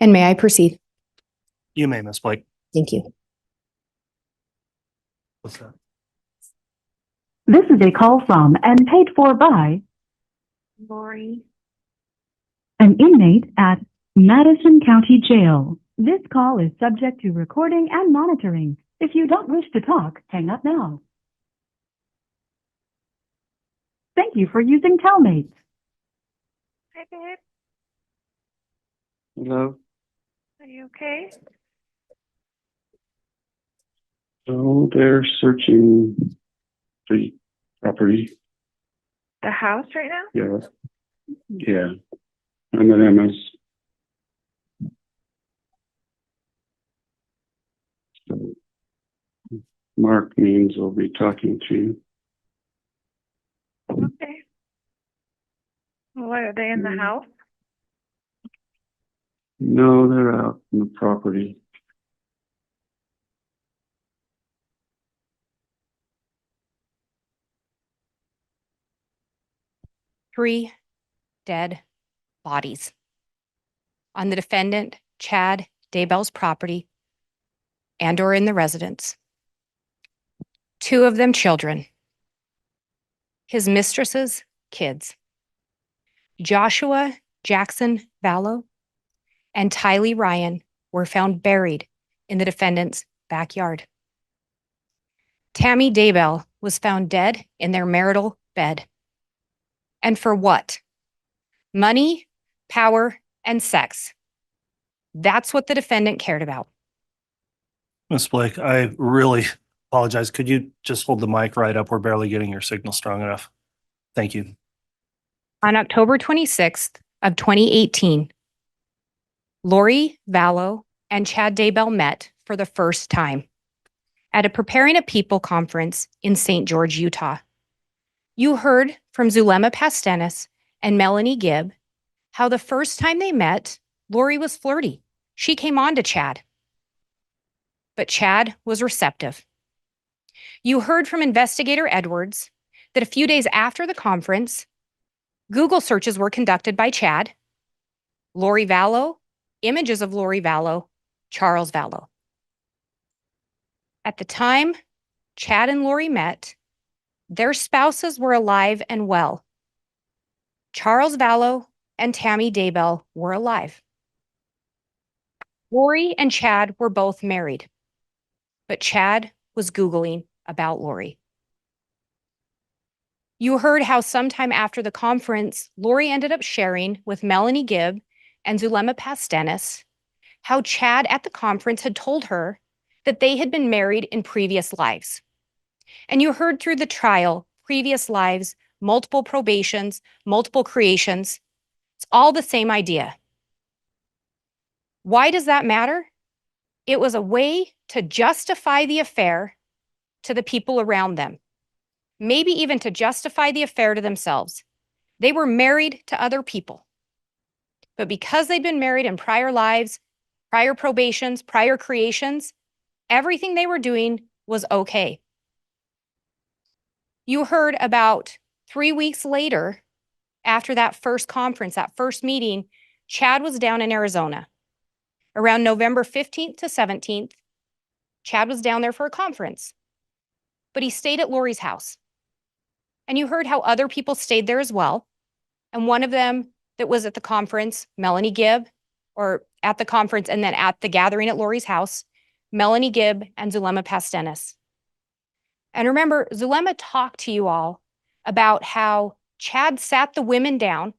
And may I proceed? You may, Ms. Blake. Thank you. What's that? This is a call from and paid for by Lori. an inmate at Madison County Jail. This call is subject to recording and monitoring. If you don't wish to talk, hang up now. Thank you for using Telmates. Hi, babe. Hello. Are you okay? So they're searching the property. The house right now? Yeah. Yeah. M&M's. So Mark means we'll be talking to you. Okay. What, are they in the house? No, they're out in the property. Three dead bodies on the defendant, Chad Daybell's property and or in the residence. Two of them children. His mistress's kids. Joshua Jackson Vallow and Tylee Ryan were found buried in the defendant's backyard. Tammy Daybell was found dead in their marital bed. And for what? Money, power, and sex. That's what the defendant cared about. Ms. Blake, I really apologize. Could you just hold the mic right up? We're barely getting your signal strong enough. Thank you. On October 26th of 2018, Lori Vallow and Chad Daybell met for the first time at a Preparing a People conference in St. George, Utah. You heard from Zulema Pastenis and Melanie Gibb how the first time they met, Lori was flirty. She came on to Chad. But Chad was receptive. You heard from Investigator Edwards that a few days after the conference, Google searches were conducted by Chad, Lori Vallow, images of Lori Vallow, Charles Vallow. At the time Chad and Lori met, their spouses were alive and well. Charles Vallow and Tammy Daybell were alive. Lori and Chad were both married, but Chad was Googling about Lori. You heard how sometime after the conference, Lori ended up sharing with Melanie Gibb and Zulema Pastenis how Chad at the conference had told her that they had been married in previous lives. And you heard through the trial, previous lives, multiple probations, multiple creations. It's all the same idea. Why does that matter? It was a way to justify the affair to the people around them. Maybe even to justify the affair to themselves. They were married to other people. But because they'd been married in prior lives, prior probations, prior creations, everything they were doing was okay. You heard about 3 weeks later, after that first conference, that first meeting, Chad was down in Arizona. Around November 15th to 17th, Chad was down there for a conference. But he stayed at Lori's house. And you heard how other people stayed there as well. And one of them that was at the conference, Melanie Gibb, or at the conference and then at the gathering at Lori's house, Melanie Gibb and Zulema Pastenis. And remember, Zulema talked to you all about how Chad sat the women down.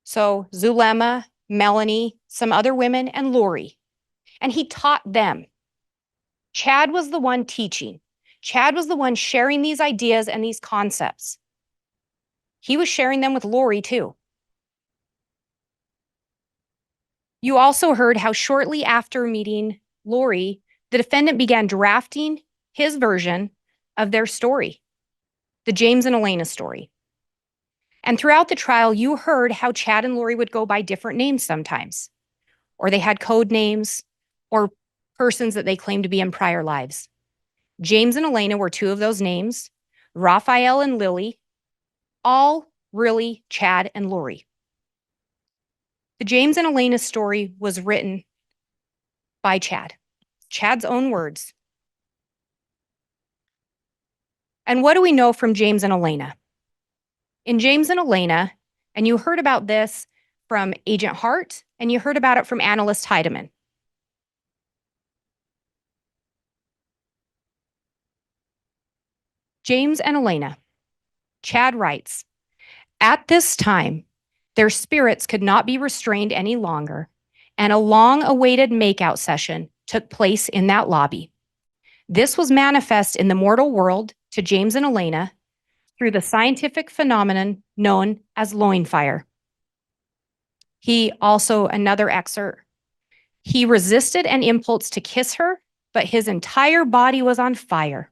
So Zulema, Melanie, some other women, and Lori. And he taught them. Chad was the one teaching. Chad was the one sharing these ideas and these concepts. He was sharing them with Lori too. You also heard how shortly after meeting Lori, the defendant began drafting his version of their story, the James and Elena story. And throughout the trial, you heard how Chad and Lori would go by different names sometimes, or they had code names or persons that they claimed to be in prior lives. James and Elena were two of those names, Raphael and Lily, all really Chad and Lori. The James and Elena story was written by Chad. Chad's own words. And what do we know from James and Elena? In James and Elena, and you heard about this from Agent Hart, and you heard about it from analyst Heidemann. James and Elena. Chad writes, at this time, their spirits could not be restrained any longer, and a long-awaited makeout session took place in that lobby. This was manifest in the mortal world to James and Elena through the scientific phenomenon known as loin fire. He also, another excerpt, he resisted an impulse to kiss her, but his entire body was on fire.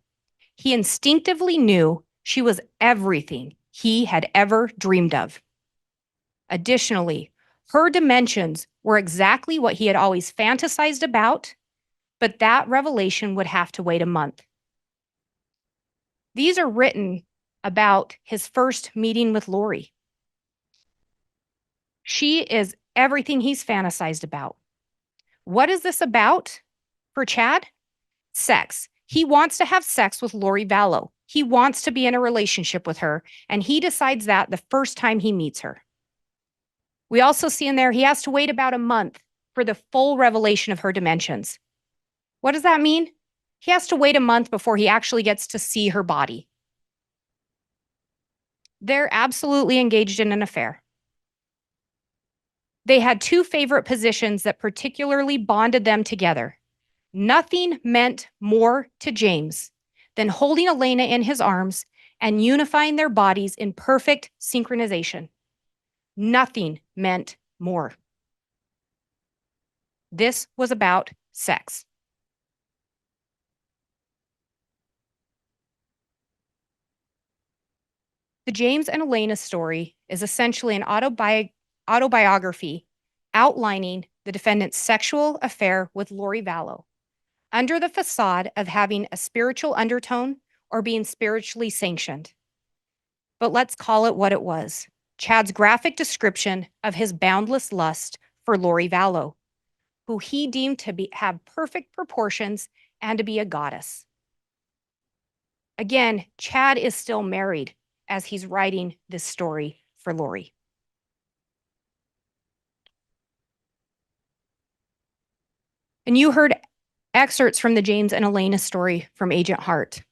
He instinctively knew she was everything he had ever dreamed of. Additionally, her dimensions were exactly what he had always fantasized about, but that revelation would have to wait a month. These are written about his first meeting with Lori. She is everything he's fantasized about. What is this about for Chad? Sex. He wants to have sex with Lori Vallow. He wants to be in a relationship with her, and he decides that the first time he meets her. We also see in there he has to wait about a month for the full revelation of her dimensions. What does that mean? He has to wait a month before he actually gets to see her body. They're absolutely engaged in an affair. They had two favorite positions that particularly bonded them together. Nothing meant more to James than holding Elena in his arms and unifying their bodies in perfect synchronization. Nothing meant more. This was about sex. The James and Elena story is essentially an autobiography outlining the defendant's sexual affair with Lori Vallow under the facade of having a spiritual undertone or being spiritually sanctioned. But let's call it what it was. Chad's graphic description of his boundless lust for Lori Vallow, who he deemed to have perfect proportions and to be a goddess. Again, Chad is still married as he's writing this story for Lori. And you heard excerpts from the James and Elena story from Agent Hart.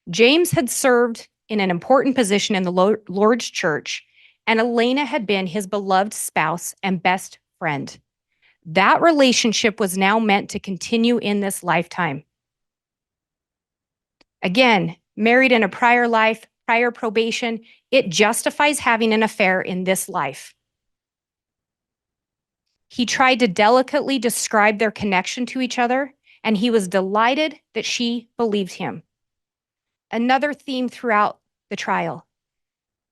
James had served in an important position in the Lord's church, and Elena had been his beloved spouse and best friend. That relationship was now meant to continue in this lifetime. Again, married in a prior life, prior probation, it justifies having an affair in this life. He tried to delicately describe their connection to each other, and he was delighted that she believed him. Another theme throughout the trial.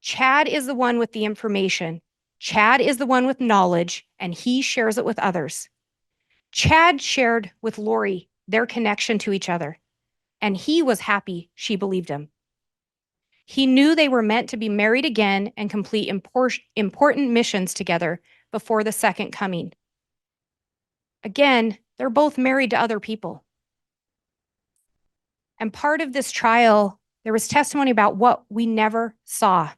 Chad is the one with the information. Chad is the one with knowledge, and he shares it with others. Chad shared with Lori their connection to each other, and he was happy she believed him. He knew they were meant to be married again and complete important missions together before the second coming. Again, they're both married to other people. And part of this trial, there was testimony about what we never saw.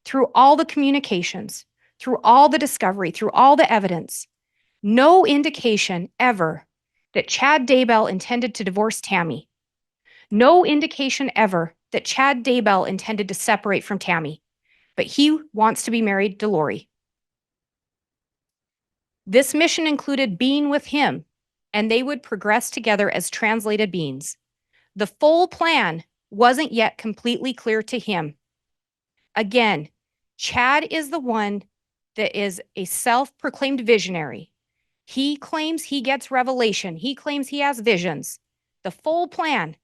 Through all the communications, through all the discovery, through all the evidence, no indication ever that Chad Daybell intended to divorce Tammy. No indication ever that Chad Daybell intended to separate from Tammy, but he wants to be married to Lori. This mission included being with him, and they would progress together as translated beings. The full plan wasn't yet completely clear to him. Again, Chad is the one that is a self-proclaimed visionary. He claims he gets revelation. He claims he has visions. The full plan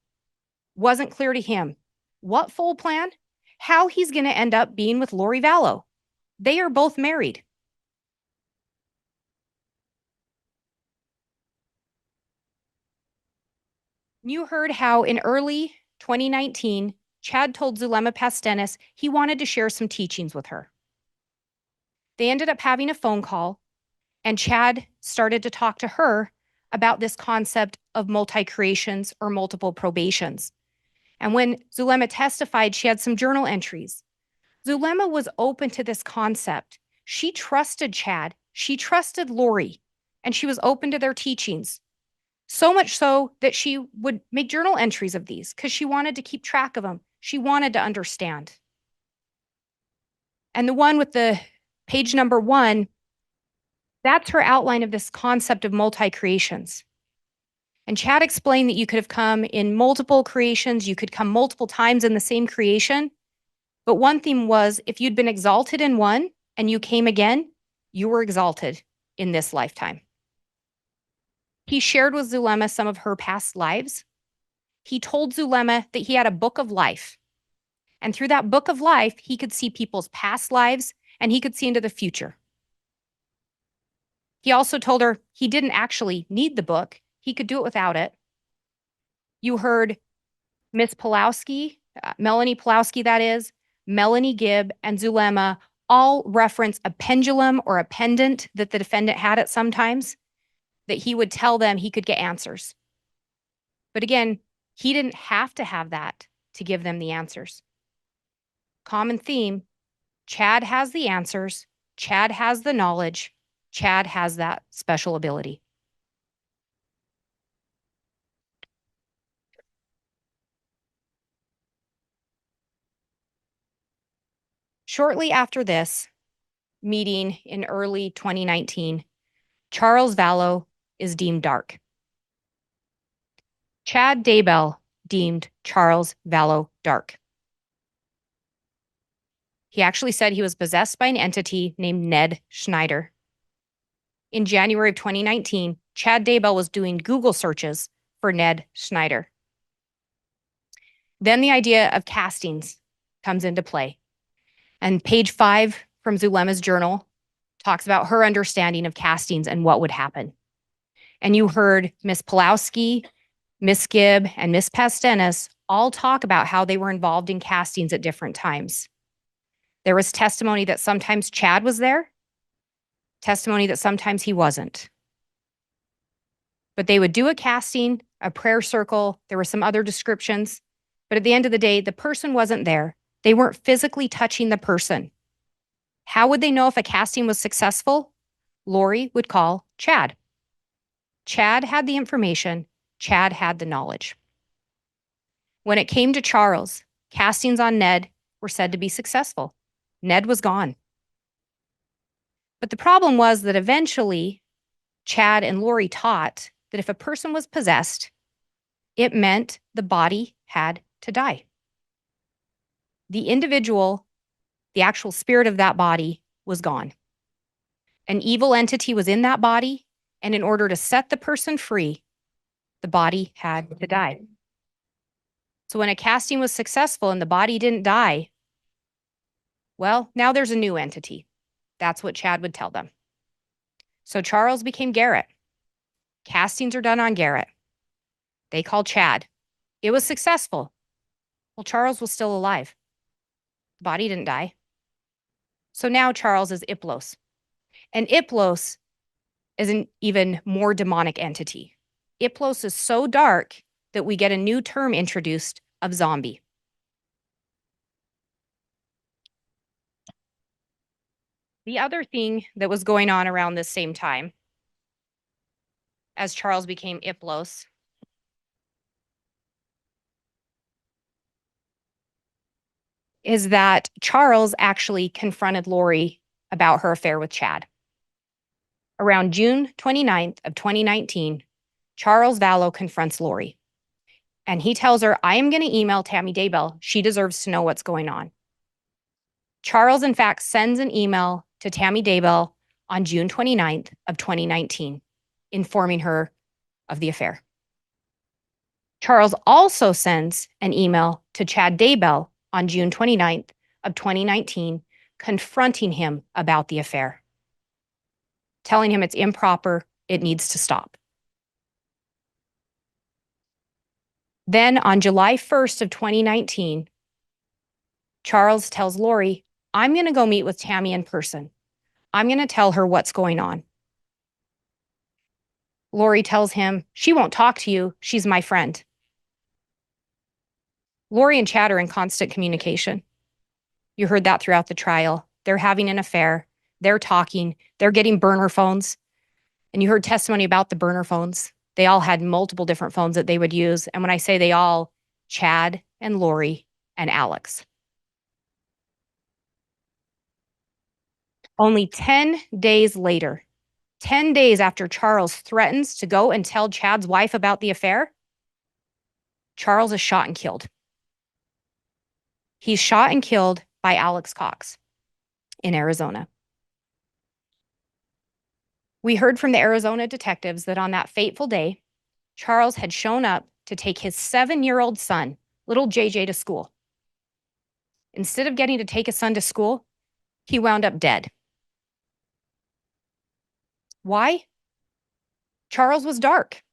wasn't clear to him. What full plan? How he's going to end up being with Lori Vallow. They are both married. You heard how in early 2019, Chad told Zulema Pastenis he wanted to share some teachings with her. They ended up having a phone call, and Chad started to talk to her about this concept of multi-creations or multiple probations. And when Zulema testified, she had some journal entries. Zulema was open to this concept. She trusted Chad. She trusted Lori, and she was open to their teachings. So much so that she would make journal entries of these because she wanted to keep track of them. She wanted to understand. And the one with the page number 1, that's her outline of this concept of multi-creations. And Chad explained that you could have come in multiple creations, you could come multiple times in the same creation. But one theme was if you'd been exalted in one and you came again, you were exalted in this lifetime. He shared with Zulema some of her past lives. He told Zulema that he had a book of life. And through that book of life, he could see people's past lives and he could see into the future. He also told her he didn't actually need the book. He could do it without it. You heard Miss Pulowski, Melanie Pulowski, that is, Melanie Gibb, and Zulema all reference a pendulum or a pendant that the defendant had at sometimes that he would tell them he could get answers. But again, he didn't have to have that to give them the answers. Common theme, Chad has the answers, Chad has the knowledge, Chad has that special ability. Shortly after this meeting in early 2019, Charles Vallow is deemed dark. Chad Daybell deemed Charles Vallow dark. He actually said he was possessed by an entity named Ned Schneider. In January of 2019, Chad Daybell was doing Google searches for Ned Schneider. Then the idea of castings comes into play. And page 5 from Zulema's journal talks about her understanding of castings and what would happen. And you heard Miss Pulowski, Miss Gibb, and Miss Pastenis all talk about how they were involved in castings at different times. There was testimony that sometimes Chad was there, testimony that sometimes he wasn't. But they would do a casting, a prayer circle, there were some other descriptions, but at the end of the day, the person wasn't there. They weren't physically touching the person. How would they know if a casting was successful? Lori would call Chad. Chad had the information, Chad had the knowledge. When it came to Charles, castings on Ned were said to be successful. Ned was gone. But the problem was that eventually, Chad and Lori taught that if a person was possessed, it meant the body had to die. The individual, the actual spirit of that body, was gone. An evil entity was in that body, and in order to set the person free, the body had to die. So when a casting was successful and the body didn't die, well, now there's a new entity. That's what Chad would tell them. So Charles became Garrett. Castings are done on Garrett. They called Chad. It was successful. Well, Charles was still alive. The body didn't die. So now Charles is Iplos. And Iplos is an even more demonic entity. Iplos is so dark that we get a new term introduced of zombie. The other thing that was going on around this same time, as Charles became Iplos, is that Charles actually confronted Lori about her affair with Chad. Around June 29th of 2019, Charles Vallow confronts Lori. And he tells her, I am going to email Tammy Daybell. She deserves to know what's going on. Charles, in fact, sends an email to Tammy Daybell on June 29th of 2019, informing her of the affair. Charles also sends an email to Chad Daybell on June 29th of 2019, confronting him about the affair, telling him it's improper, it needs to stop. Then on July 1st of 2019, Charles tells Lori, I'm going to go meet with Tammy in person. I'm going to tell her what's going on. Lori tells him, she won't talk to you. She's my friend. Lori and Chad are in constant communication. You heard that throughout the trial. They're having an affair. They're talking. They're getting burner phones. And you heard testimony about the burner phones. They all had multiple different phones that they would use. And when I say they all, Chad and Lori and Alex. Only 10 days later, 10 days after Charles threatens to go and tell Chad's wife about the affair, Charles is shot and killed. He's shot and killed by Alex Cox in Arizona. We heard from the Arizona detectives that on that fateful day, Charles had shown up to take his 7-year-old son, little JJ, to school. Instead of getting to take his son to school, he wound up dead. Why? Charles was dark.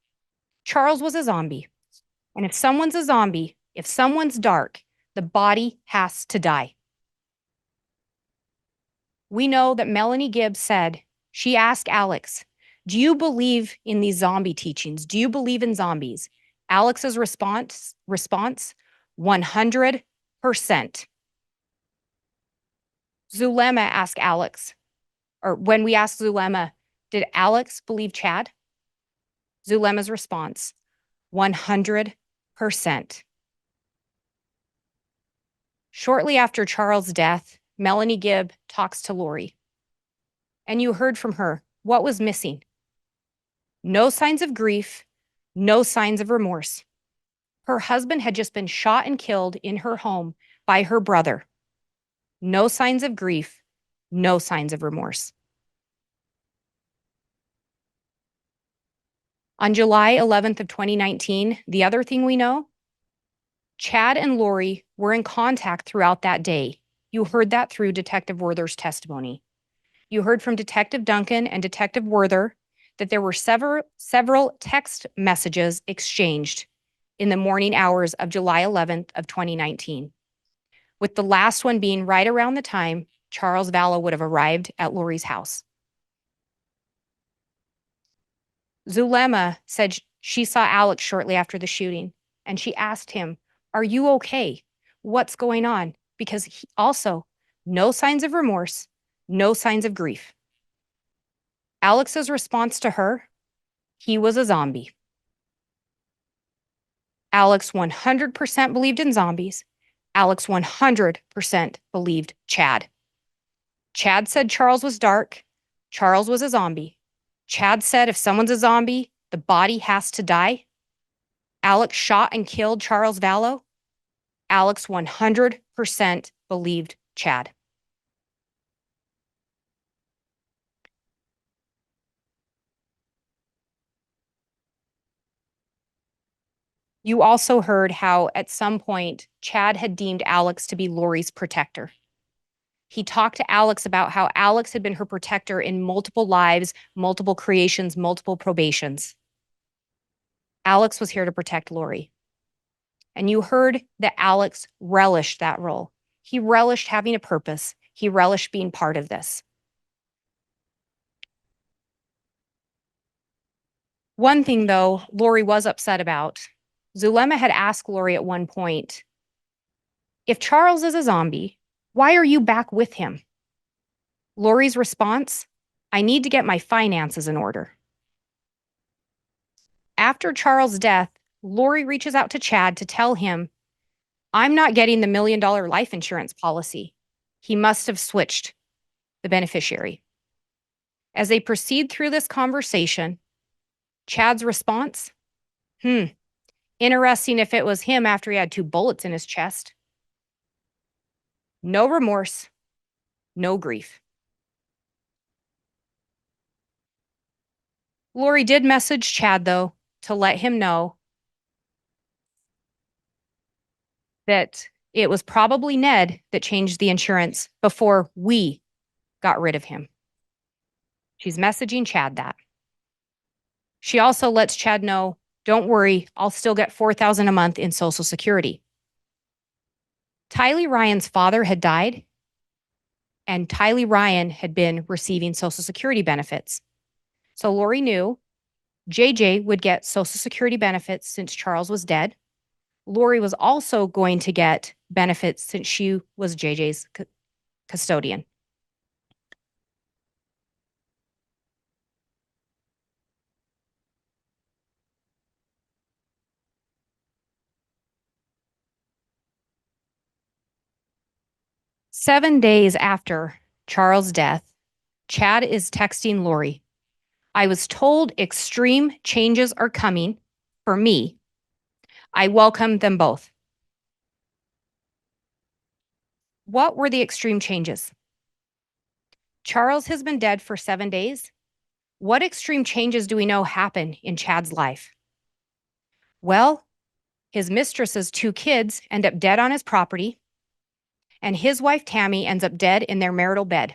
Charles was a zombie. And if someone's a zombie, if someone's dark, the body has to die. We know that Melanie Gibbs said, she asked Alex, do you believe in these zombie teachings? Do you believe in zombies? Alex's response, 100%. Zulema asked Alex, or when we asked Zulema, did Alex believe Chad? Zulema's response, 100%. Shortly after Charles' death, Melanie Gibb talks to Lori. And you heard from her what was missing. No signs of grief, no signs of remorse. Her husband had just been shot and killed in her home by her brother. No signs of grief, no signs of remorse. On July 11th of 2019, the other thing we know, Chad and Lori were in contact throughout that day. You heard that through Detective Werther's testimony. You heard from Detective Duncan and Detective Werther that there were several text messages exchanged in the morning hours of July 11th of 2019, with the last one being right around the time Charles Vallow would have arrived at Lori's house. Zulema said she saw Alex shortly after the shooting, and she asked him, are you okay? What's going on? Because he also, no signs of remorse, no signs of grief. Alex's response to her, he was a zombie. Alex 100% believed in zombies. Alex 100% believed Chad. Chad said Charles was dark. Charles was a zombie. Chad said if someone's a zombie, the body has to die. Alex shot and killed Charles Vallow. Alex 100% believed Chad. You also heard how at some point Chad had deemed Alex to be Lori's protector. He talked to Alex about how Alex had been her protector in multiple lives, multiple creations, multiple probations. Alex was here to protect Lori. And you heard that Alex relished that role. He relished having a purpose. He relished being part of this. One thing, though, Lori was upset about. Zulema had asked Lori at one point, if Charles is a zombie, why are you back with him? Lori's response, I need to get my finances in order. After Charles' death, Lori reaches out to Chad to tell him, I'm not getting the $1 million life insurance policy. He must have switched the beneficiary. As they proceed through this conversation, Chad's response, interesting if it was him after he had 2 bullets in his chest. No remorse, no grief. Lori did message Chad, though, to let him know that it was probably Ned that changed the insurance before we got rid of him. She's messaging Chad that. She also lets Chad know, don't worry, I'll still get $4,000 a month in Social Security. Tylee Ryan's father had died, and Tylee Ryan had been receiving Social Security benefits. So Lori knew JJ would get Social Security benefits since Charles was dead. Lori was also going to get benefits since she was JJ's custodian. Seven days after Charles' death, Chad is texting Lori. I was told extreme changes are coming for me. I welcome them both. What were the extreme changes? Charles has been dead for 7 days. What extreme changes do we know happen in Chad's life? Well, his mistress's 2 kids end up dead on his property, and his wife Tammy ends up dead in their marital bed.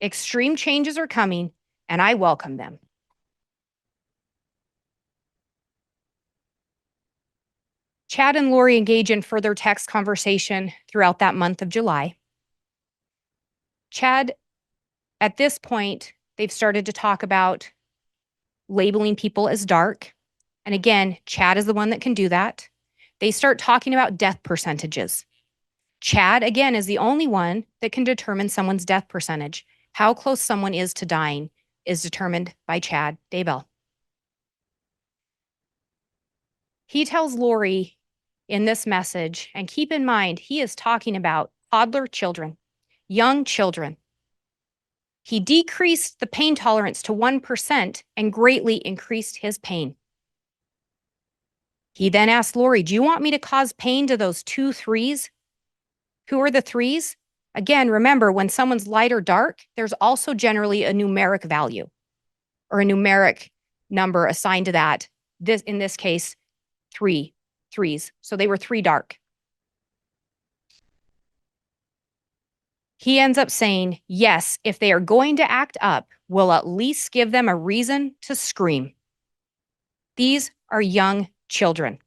Extreme changes are coming, and I welcome them. Chad and Lori engage in further text conversation throughout that month of July. Chad, at this point, they've started to talk about labeling people as dark. And again, Chad is the one that can do that. They start talking about death percentages. Chad, again, is the only one that can determine someone's death percentage. How close someone is to dying is determined by Chad Daybell. He tells Lori in this message, and keep in mind, he is talking about toddler children, young children. He decreased the pain tolerance to 1% and greatly increased his pain. He then asked Lori, do you want me to cause pain to those 2 3s? Who are the 3s? Again, remember, when someone's light or dark, there's also generally a numeric value or a numeric number assigned to that. In this case, 3 3s. So they were 3 dark. He ends up saying, yes, if they are going to act up, we'll at least give them a reason to scream. These are young children.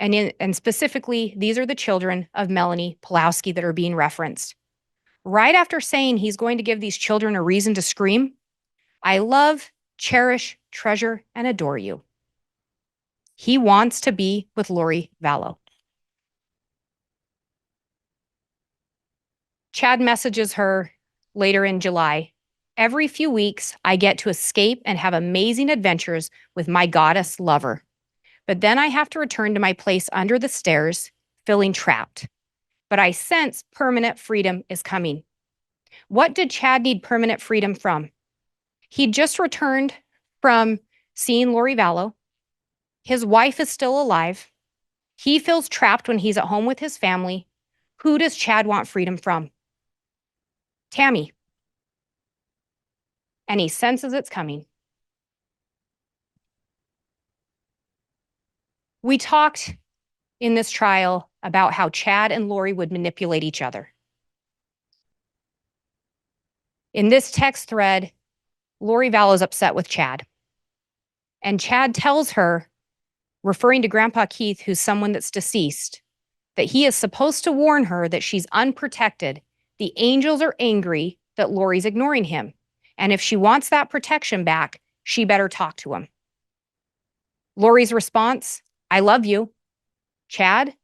And specifically, these are the children of Melanie Pulowski that are being referenced. Right after saying he's going to give these children a reason to scream, I love, cherish, treasure, and adore you. He wants to be with Lori Vallow. Chad messages her later in July. Every few weeks, I get to escape and have amazing adventures with my goddess lover. But then I have to return to my place under the stairs, feeling trapped. But I sense permanent freedom is coming. What did Chad need permanent freedom from? He just returned from seeing Lori Vallow. His wife is still alive. He feels trapped when he's at home with his family. Who does Chad want freedom from? Tammy. And he senses it's coming. We talked in this trial about how Chad and Lori would manipulate each other. In this text thread, Lori Vallow is upset with Chad. And Chad tells her, referring to Grandpa Keith, who's someone that's deceased, that he is supposed to warn her that she's unprotected. The angels are angry that Lori's ignoring him. And if she wants that protection back, she better talk to him. Lori's response, I love you. Chad,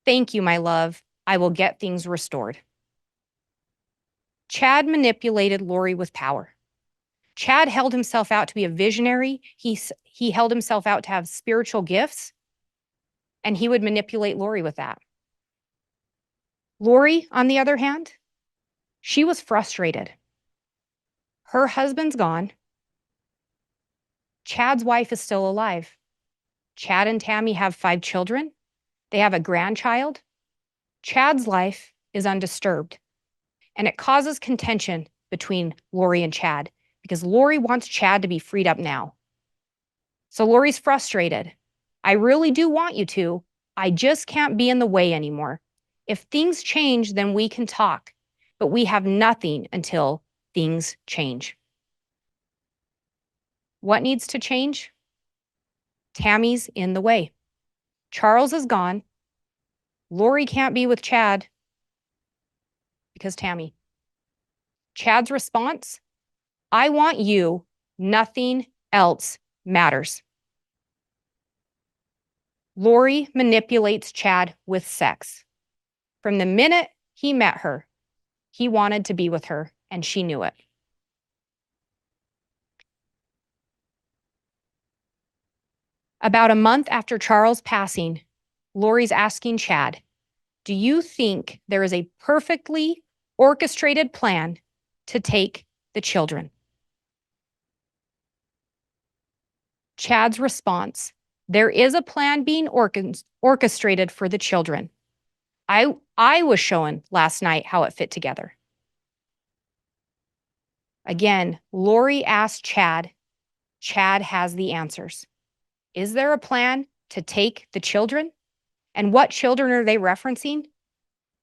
thank you, my love. I will get things restored. Chad manipulated Lori with power. Chad held himself out to be a visionary. He held himself out to have spiritual gifts, and he would manipulate Lori with that. Lori, on the other hand, she was frustrated. Her husband's gone. Chad's wife is still alive. Chad and Tammy have 5 children. They have a grandchild. Chad's life is undisturbed. And it causes contention between Lori and Chad because Lori wants Chad to be freed up now. So Lori's frustrated. I really do want you to. I just can't be in the way anymore. If things change, then we can talk. But we have nothing until things change. What needs to change? Tammy's in the way. Charles is gone. Lori can't be with Chad. because Tammy. Chad's response, I want you, nothing else matters. Lori manipulates Chad with sex. From the minute he met her, he wanted to be with her, and she knew it. About a month after Charles' passing, Lori's asking Chad, do you think there is a perfectly orchestrated plan to take the children? Chad's response, there is a plan being orchestrated for the children. I was shown last night how it fit together. Again, Lori asked Chad. Chad has the answers. Is there a plan to take the children? And what children are they referencing?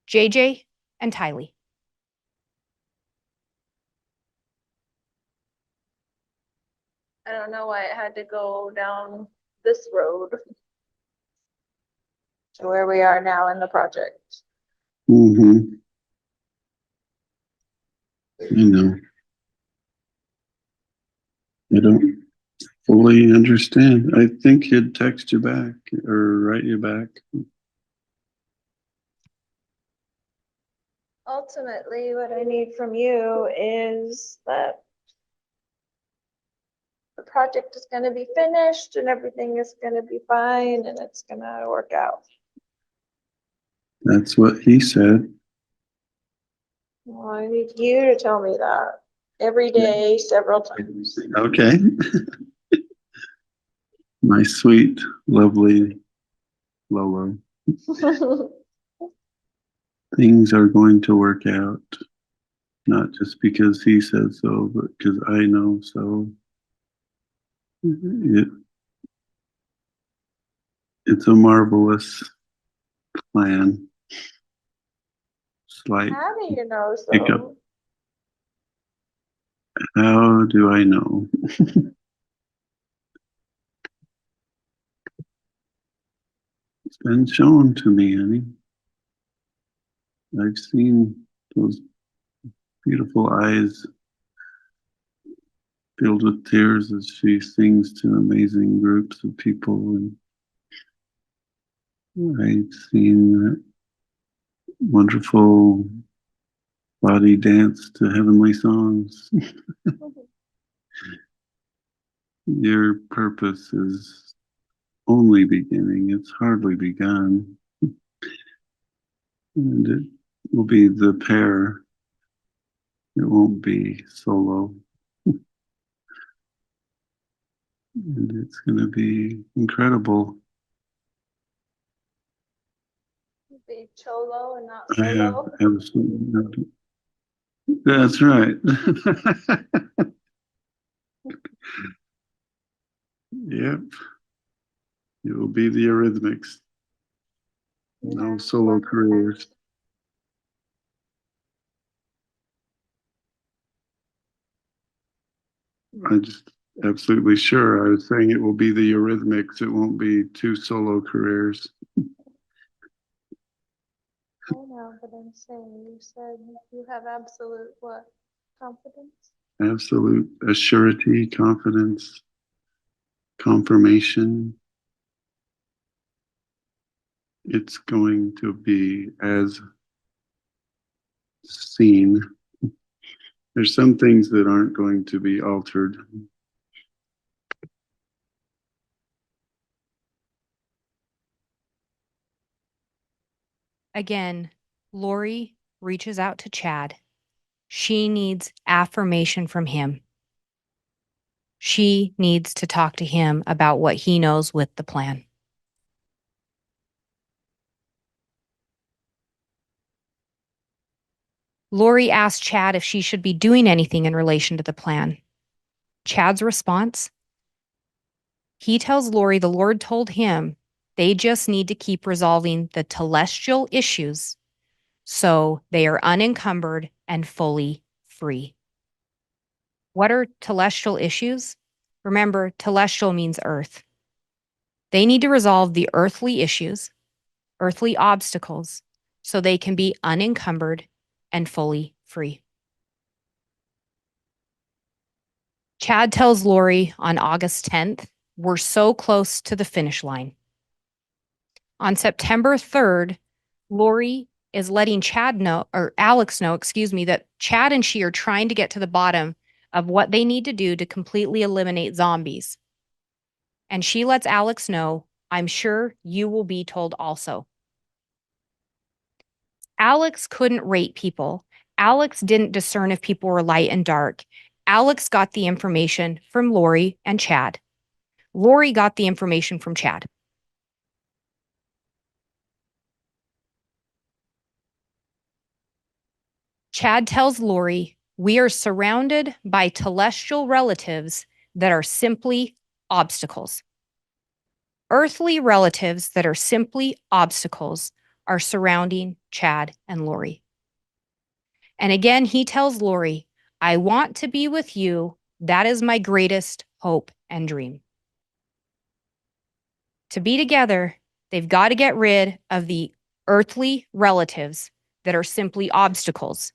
JJ and Tylee. I don't know why it had to go down this road to where we are now in the project. Mm-hmm. I know. I don't fully understand. I think he'd text you back or write you back. Ultimately, what I need from you is that the project is gonna be finished and everything is gonna be fine and it's gonna work out. That's what he said. Well, I need you to tell me that every day, several times. Okay. My sweet, lovely Lolo. Things are going to work out. Not just because he says so, but because I know so. It's a marvelous plan. Slight How do you know hiccup. so? How do I know? It's been shown to me, honey. I've seen those beautiful eyes filled with tears as she sings to amazing groups of people. And I've seen that wonderful body dance to heavenly songs. Your purpose is only beginning. It's hardly begun. And it will be the pair. It won't be solo. And it's going to be incredible. Be cholo and not I have solo. absolutely no. That's right. Yep. It will be the Eurythmics. No solo careers. I just absolutely sure. I was saying it will be the Eurythmics. It won't be two solo careers. I know, but I'm saying, you said you have absolute what? Confidence? Absolute assurity, confidence, confirmation. It's going to be as seen. There's some things that aren't going to be altered. Again, Lori reaches out to Chad. She needs affirmation from him. She needs to talk to him about what he knows with the plan. Lori asked Chad if she should be doing anything in relation to the plan. Chad's response? He tells Lori the Lord told him they just need to keep resolving the telestial issues so they are unencumbered and fully free. What are telestial issues? Remember, telestial means earth. They need to resolve the earthly issues, earthly obstacles, so they can be unencumbered and fully free. Chad tells Lori on August 10th, we're so close to the finish line. On September 3rd, Lori is letting Alex know, that Chad and she are trying to get to the bottom of what they need to do to completely eliminate zombies. And she lets Alex know, I'm sure you will be told also. Alex couldn't rate people. Alex didn't discern if people were light and dark. Alex got the information from Lori and Chad. Lori got the information from Chad. Chad tells Lori, we are surrounded by telestial relatives that are simply obstacles. Earthly relatives that are simply obstacles are surrounding Chad and Lori. And again, he tells Lori, I want to be with you. That is my greatest hope and dream. To be together, they've got to get rid of the earthly relatives that are simply obstacles.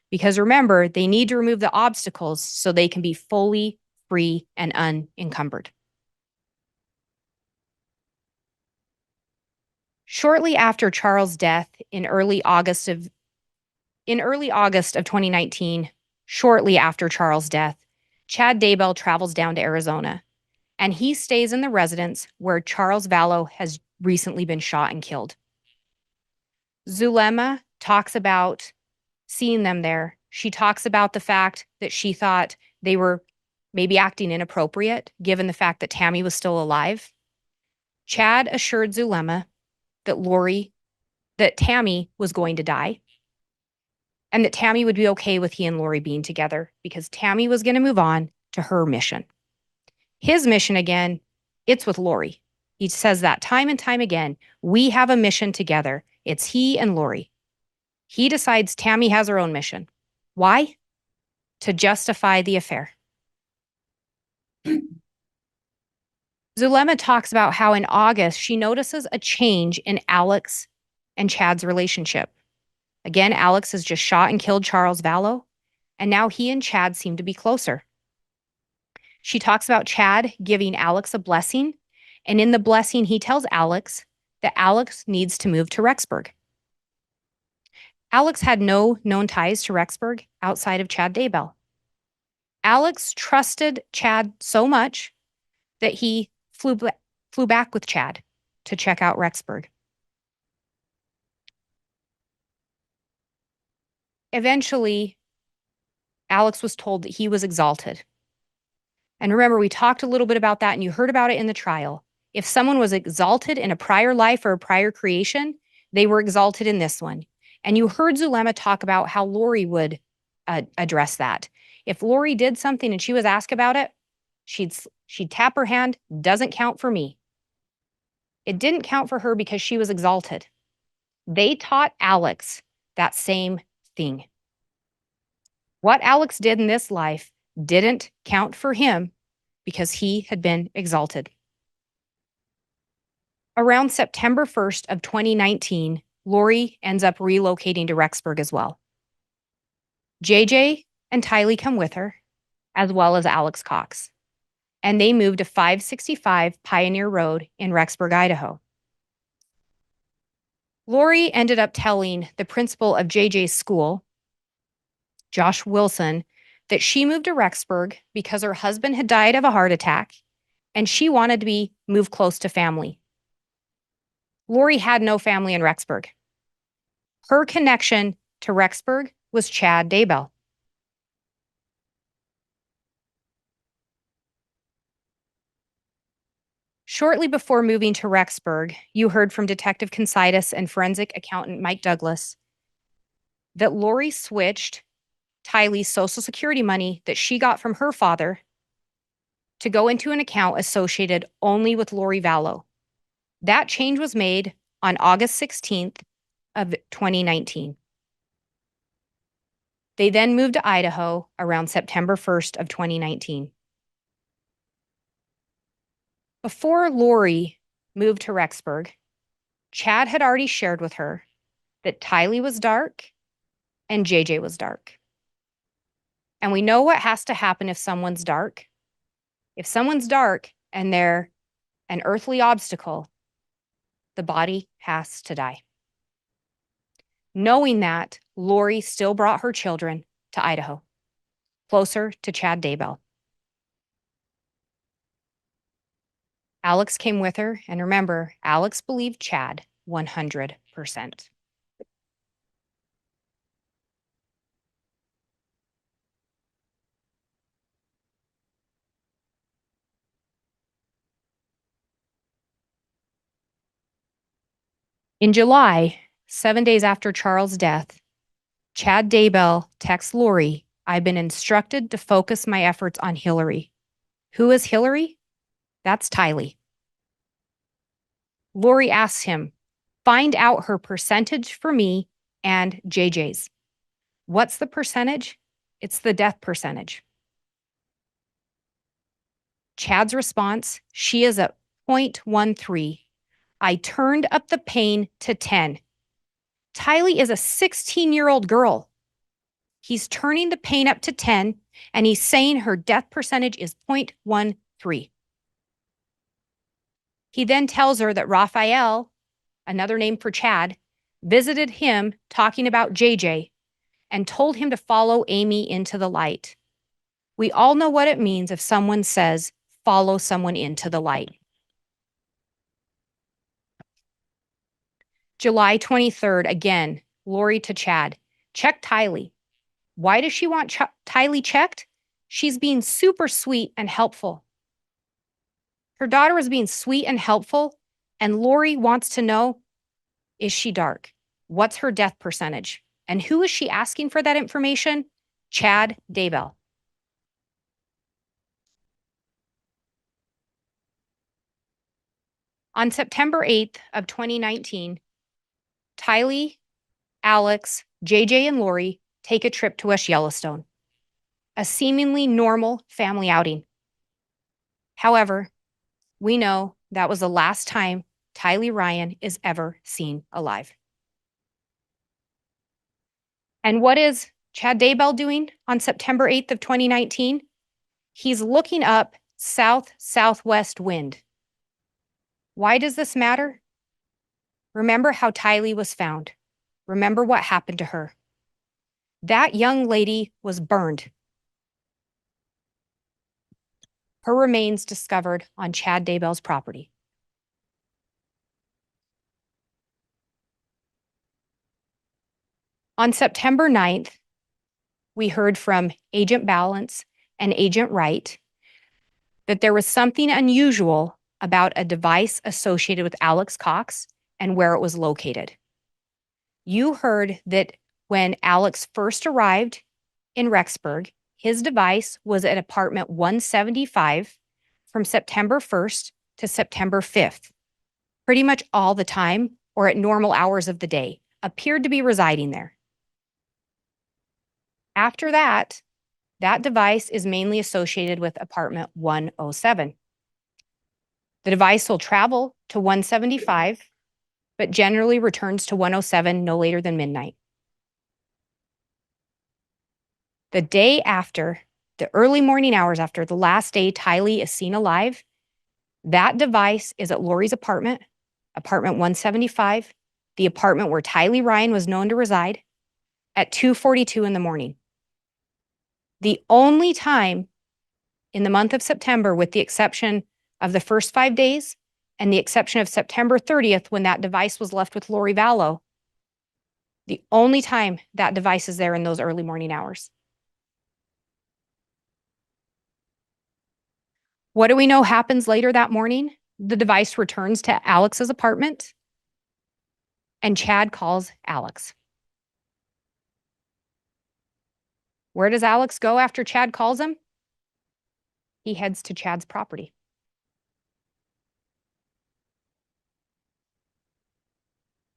Because remember, they need to remove the obstacles so they can be fully free and unencumbered. Shortly after Charles' death in early August of 2019, shortly after Charles' death, Chad Daybell travels down to Arizona, and he stays in the residence where Charles Vallow has recently been shot and killed. Zulema talks about seeing them there. She talks about the fact that she thought they were maybe acting inappropriate, given the fact that Tammy was still alive. Chad assured Zulema that Tammy was going to die, and that Tammy would be okay with he and Lori being together because Tammy was going to move on to her mission. His mission, again, it's with Lori. He says that time and time again. We have a mission together. It's he and Lori. He decides Tammy has her own mission. Why? To justify the affair. Zulema talks about how in August she notices a change in Alex and Chad's relationship. Again, Alex has just shot and killed Charles Vallow, and now he and Chad seem to be closer. She talks about Chad giving Alex a blessing, and in the blessing, he tells Alex that Alex needs to move to Rexburg. Alex had no known ties to Rexburg outside of Chad Daybell. Alex trusted Chad so much that he flew back with Chad to check out Rexburg. Eventually, Alex was told that he was exalted. And remember, we talked a little bit about that and you heard about it in the trial. If someone was exalted in a prior life or a prior creation, they were exalted in this one. And you heard Zulema talk about how Lori would address that. If Lori did something and she was asked about it, she'd tap her hand, doesn't count for me. It didn't count for her because she was exalted. They taught Alex that same thing. What Alex did in this life didn't count for him because he had been exalted. Around September 1st of 2019, Lori ends up relocating to Rexburg as well. JJ and Tylee come with her, as well as Alex Cox, and they moved to 565 Pioneer Road in Rexburg, Idaho. Lori ended up telling the principal of JJ's school, Josh Wilson, that she moved to Rexburg because her husband had died of a heart attack and she wanted to move close to family. Lori had no family in Rexburg. Her connection to Rexburg was Chad Daybell. Shortly before moving to Rexburg, you heard from Detective Considas and forensic accountant Mike Douglas that Lori switched Tylee's Social Security money that she got from her father to go into an account associated only with Lori Vallow. That change was made on August 16th of 2019. They then moved to Idaho around September 1st of 2019. Before Lori moved to Rexburg, Chad had already shared with her that Tylee was dark, and JJ was dark. And we know what has to happen if someone's dark. If someone's dark and they're an earthly obstacle, the body has to die. Knowing that, Lori still brought her children to Idaho, closer to Chad Daybell. Alex came with her, and remember, Alex believed Chad 100%. In July, 7 days after Charles' death, Chad Daybell texts Lori, "I've been instructed to focus my efforts on Hillary." Who is Hillary? That's Tylee. Lori asks him, "Find out her percentage for me and JJ's." What's the percentage? It's the death percentage. Chad's response, "She is at 0.13. I turned up the pain to 10. Tylee is a 16-year-old girl. He's turning the pain up to 10, and he's saying her death percentage is 0.13. He then tells her that Raphael, another name for Chad, visited him talking about JJ and told him to follow Amy into the light. We all know what it means if someone says, follow someone into the light. July 23rd, again, Lori to Chad, "Check Tylee." Why does she want Tylee checked? She's being super sweet and helpful. Her daughter was being sweet and helpful, and Lori wants to know, is she dark? What's her death percentage? And who is she asking for that information? Chad Daybell. On September 8th of 2019, Tylee, Alex, JJ, and Lori take a trip to West Yellowstone, a seemingly normal family outing. However, we know that was the last time Tylee Ryan is ever seen alive. And what is Chad Daybell doing on September 8th of 2019? He's looking up south-southwest wind. Why does this matter? Remember how Tylee was found. Remember what happened to her. That young lady was burned. Her remains discovered on Chad Daybell's property. On September 9th, we heard from Agent Balance and Agent Wright that there was something unusual about a device associated with Alex Cox and where it was located. You heard that when Alex first arrived in Rexburg, his device was at apartment 175 from September 1st to September 5th, pretty much all the time or at normal hours of the day, appeared to be residing there. After that, that device is mainly associated with apartment 107. The device will travel to 175, but generally returns to 107 no later than midnight. The day after, the early morning hours after the last day Tylee is seen alive, that device is at Lori's apartment, apartment 175, the apartment where Tylee Ryan was known to reside, at 2:42 in the morning. The only time in the month of September, with the exception of the first 5 days and the exception of September 30th when that device was left with Lori Vallow, the only time that device is there in those early morning hours. What do we know happens later that morning? The device returns to Alex's apartment, and Chad calls Alex. Where does Alex go after Chad calls him? He heads to Chad's property.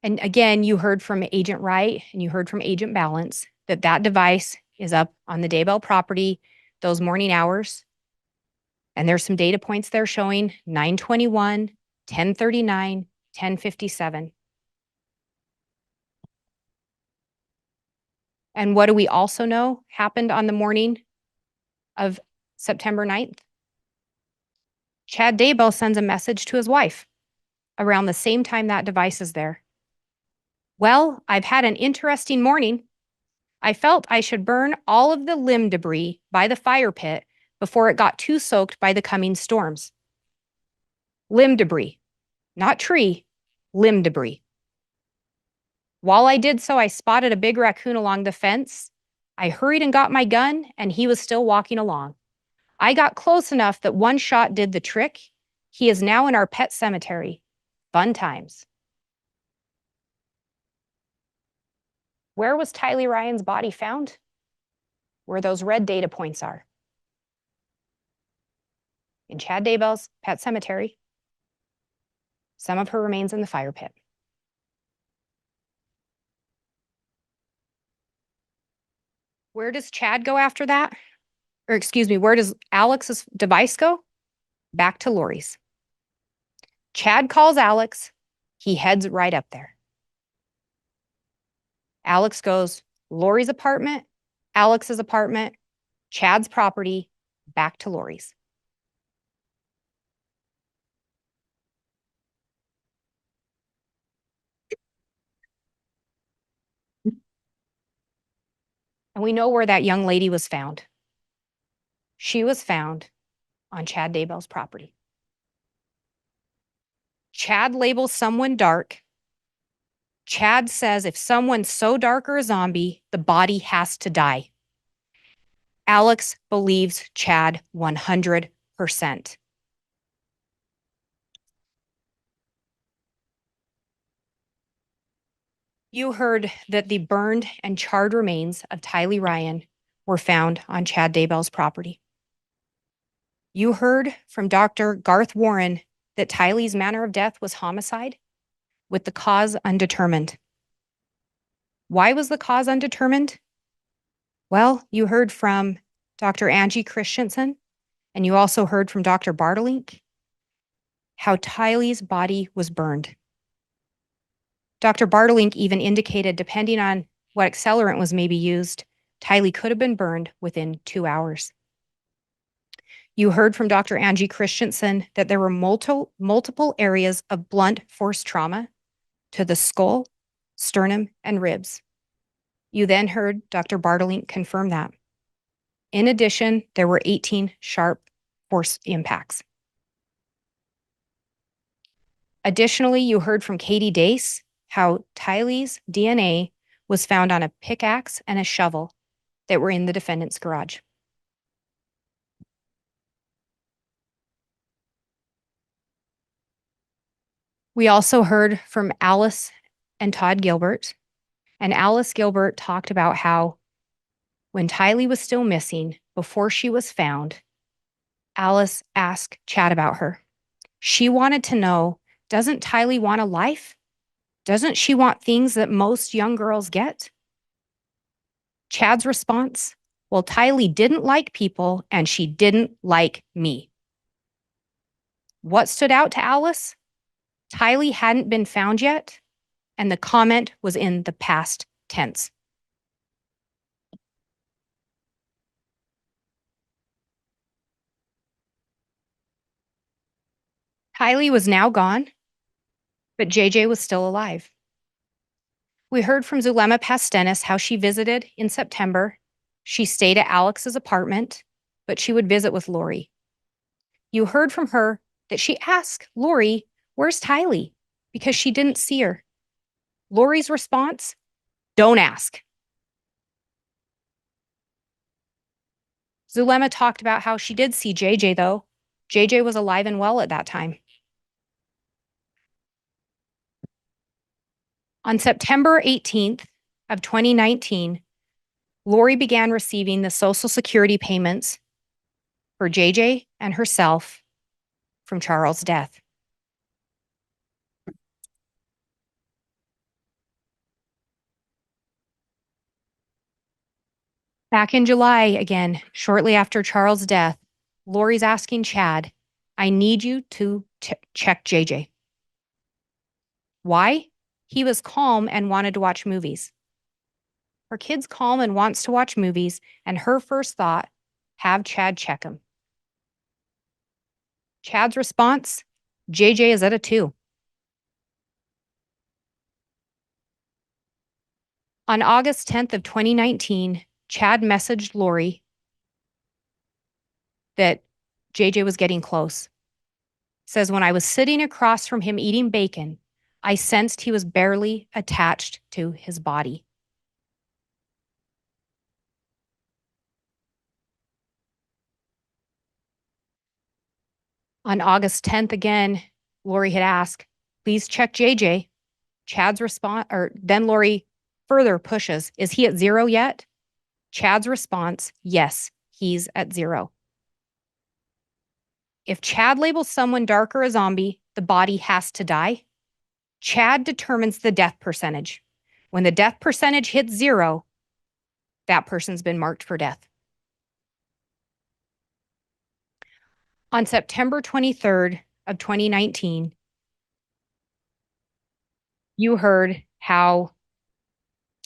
And again, you heard from Agent Wright and you heard from Agent Balance that that device is up on the Daybell property those morning hours. And there's some data points there showing 9:21, 10:39, 10:57. And what do we also know happened on the morning of September 9th? Chad Daybell sends a message to his wife around the same time that device is there. Well, I've had an interesting morning. I felt I should burn all of the limb debris by the fire pit before it got too soaked by the coming storms. Limb debris, not tree, limb debris. While I did so, I spotted a big raccoon along the fence. I hurried and got my gun, and he was still walking along. I got close enough that one shot did the trick. He is now in our pet cemetery. Fun times. Where was Tylee Ryan's body found? Where those red data points are. In Chad Daybell's pet cemetery. Some of her remains in the fire pit. Where does Chad go after that? Or excuse me, where does Alex's device go? Back to Lori's. Chad calls Alex. He heads right up there. Alex goes, Lori's apartment, Alex's apartment, Chad's property, back to Lori's. And we know where that young lady was found. She was found on Chad Daybell's property. Chad labels someone dark. Chad says if someone's so dark or a zombie, the body has to die. Alex believes Chad 100%. You heard that the burned and charred remains of Tylee Ryan were found on Chad Daybell's property. You heard from Dr. Garth Warren that Tylee's manner of death was homicide, with the cause undetermined. Why was the cause undetermined? Well, you heard from Dr. Angie Christensen, and you also heard from Dr. Bartelink how Tylee's body was burned. Dr. Bartelink even indicated, depending on what accelerant was maybe used, Tylee could have been burned within 2 hours. You heard from Dr. Angie Christensen that there were multiple areas of blunt force trauma to the skull, sternum, and ribs. You then heard Dr. Bartelink confirm that. In addition, there were 18 sharp force impacts. Additionally, you heard from Katie Dace how Tylee's DNA was found on a pickaxe and a shovel that were in the defendant's garage. We also heard from Alice and Todd Gilbert, and Alice Gilbert talked about how when Tylee was still missing, before she was found, Alice asked Chad about her. She wanted to know, doesn't Tylee want a life? Doesn't she want things that most young girls get? Chad's response, well, Tylee didn't like people and she didn't like me. What stood out to Alice? Tylee hadn't been found yet, and the comment was in the past tense. Tylee was now gone, but JJ was still alive. We heard from Zulema Pastenis how she visited in September. She stayed at Alex's apartment, but she would visit with Lori. You heard from her that she asked Lori, where's Tylee? Because she didn't see her. Lori's response, don't ask. Zulema talked about how she did see JJ though. JJ was alive and well at that time. On September 18th of 2019, Lori began receiving the Social Security payments for JJ and herself from Charles' death. Back in July, again, shortly after Charles' death, Lori's asking Chad, I need you to check JJ. Why? He was calm and wanted to watch movies. Her kid's calm and wants to watch movies, and her first thought, have Chad check him. Chad's response, JJ is at a 2. On August 10th of 2019, Chad messaged Lori that JJ was getting close. Says, when I was sitting across from him eating bacon, I sensed he was barely attached to his body. On August 10th again, Lori had asked, please check JJ. Chad's response, or then Lori further pushes, is he at 0 yet? Chad's response, yes, he's at 0. If Chad labels someone dark or a zombie, the body has to die. Chad determines the death percentage. When the death percentage hits 0, that person's been marked for death. On September 23rd of 2019, you heard how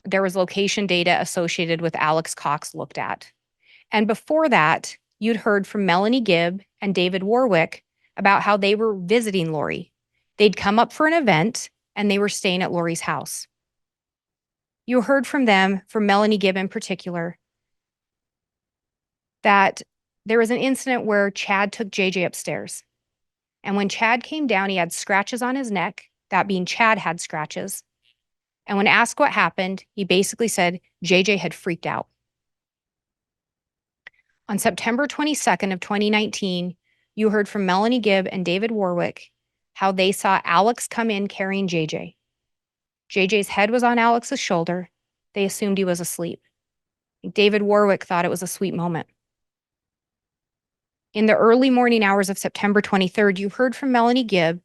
there was location data associated with Alex Cox looked at. And before that, you'd heard from Melanie Gibb and David Warwick about how they were visiting Lori. They'd come up for an event and they were staying at Lori's house. You heard from them, from Melanie Gibb in particular, that there was an incident where Chad took JJ upstairs. And when Chad came down, he had scratches on his neck, that being Chad had scratches. And when asked what happened, he basically said JJ had freaked out. On September 22nd of 2019, you heard from Melanie Gibb and David Warwick how they saw Alex come in carrying JJ. JJ's head was on Alex's shoulder. They assumed he was asleep. David Warwick thought it was a sweet moment. In the early morning hours of September 23rd, you heard from Melanie Gibb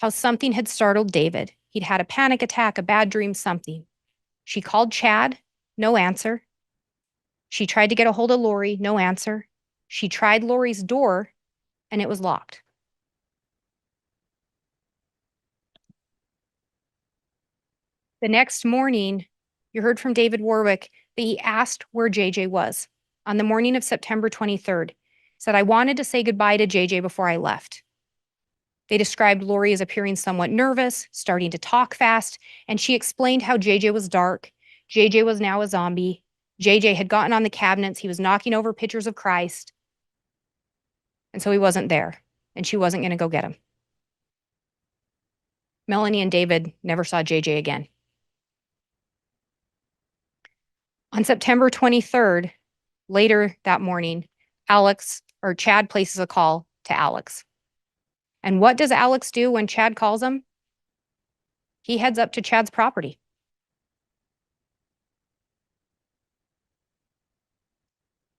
how something had startled David. He'd had a panic attack, a bad dream, something. She called Chad, no answer. She tried to get a hold of Lori, no answer. She tried Lori's door, and it was locked. The next morning, you heard from David Warwick that he asked where JJ was on the morning of September 23rd. He said, I wanted to say goodbye to JJ before I left. They described Lori as appearing somewhat nervous, starting to talk fast, and she explained how JJ was dark. JJ was now a zombie. JJ had gotten on the cabinets. He was knocking over pictures of Christ. And so he wasn't there, and she wasn't going to go get him. Melanie and David never saw JJ again. On September 23rd, later that morning, Chad places a call to Alex. And what does Alex do when Chad calls him? He heads up to Chad's property.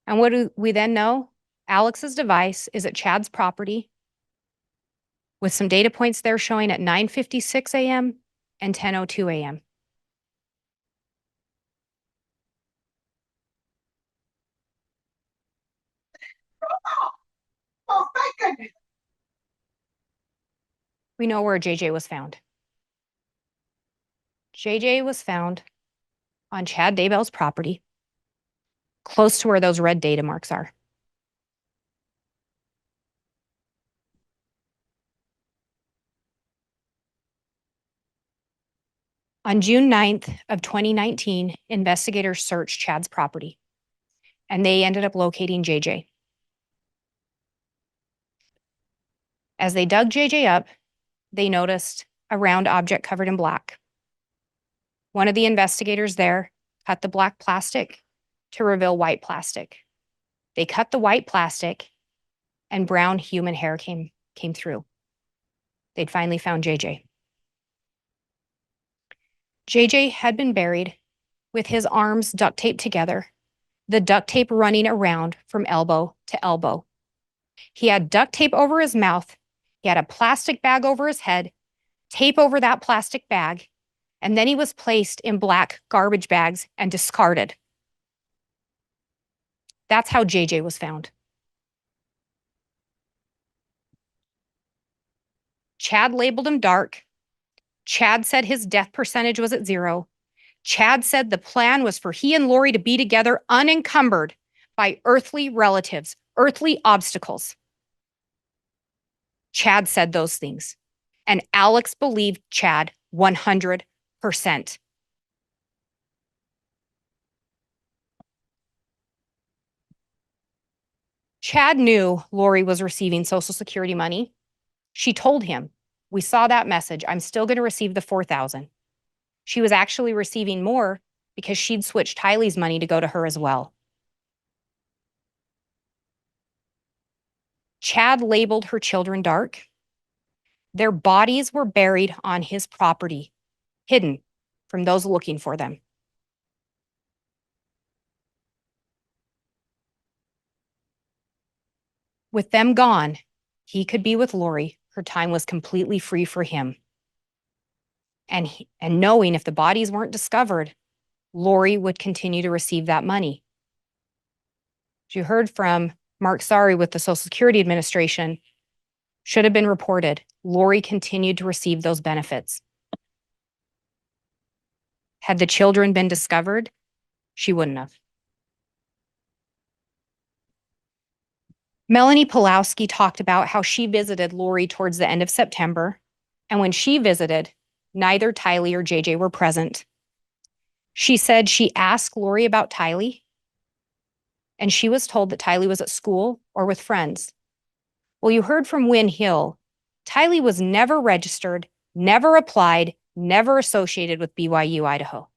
And what do we then know? Alex's device is at Chad's property with some data points there showing at 9:56 a.m. and 10:02 a.m. Oh, thank goodness. We know where JJ was found. JJ was found on Chad Daybell's property, close to where those red data marks are. On June 9th of 2019, investigators searched Chad's property, and they ended up locating JJ. As they dug JJ up, they noticed a round object covered in black. One of the investigators there cut the black plastic to reveal white plastic. They cut the white plastic, and brown human hair came through. They'd finally found JJ. JJ had been buried with his arms duct taped together, the duct tape running around from elbow to elbow. He had duct tape over his mouth. He had a plastic bag over his head, tape over that plastic bag, and then he was placed in black garbage bags and discarded. That's how JJ was found. Chad labeled him dark. Chad said his death percentage was at 0. Chad said the plan was for he and Lori to be together unencumbered by earthly relatives, earthly obstacles. Chad said those things, and Alex believed Chad 100%. Chad knew Lori was receiving Social Security money. She told him, "We saw that message. I'm still going to receive the $4,000. She was actually receiving more because she'd switched Tylee's money to go to her as well. Chad labeled her children dark. Their bodies were buried on his property, hidden from those looking for them. With them gone, he could be with Lori. Her time was completely free for him. And knowing if the bodies weren't discovered, Lori would continue to receive that money. As you heard from Mark Sari with the Social Security Administration, should have been reported. Lori continued to receive those benefits. Had the children been discovered, she wouldn't have. Melanie Pulowski talked about how she visited Lori towards the end of September, and when she visited, neither Tylee or JJ were present. She said she asked Lori about Tylee, and she was told that Tylee was at school or with friends. Well, you heard from Wynn Hill, Tylee was never registered, never applied, never associated with BYU, Idaho.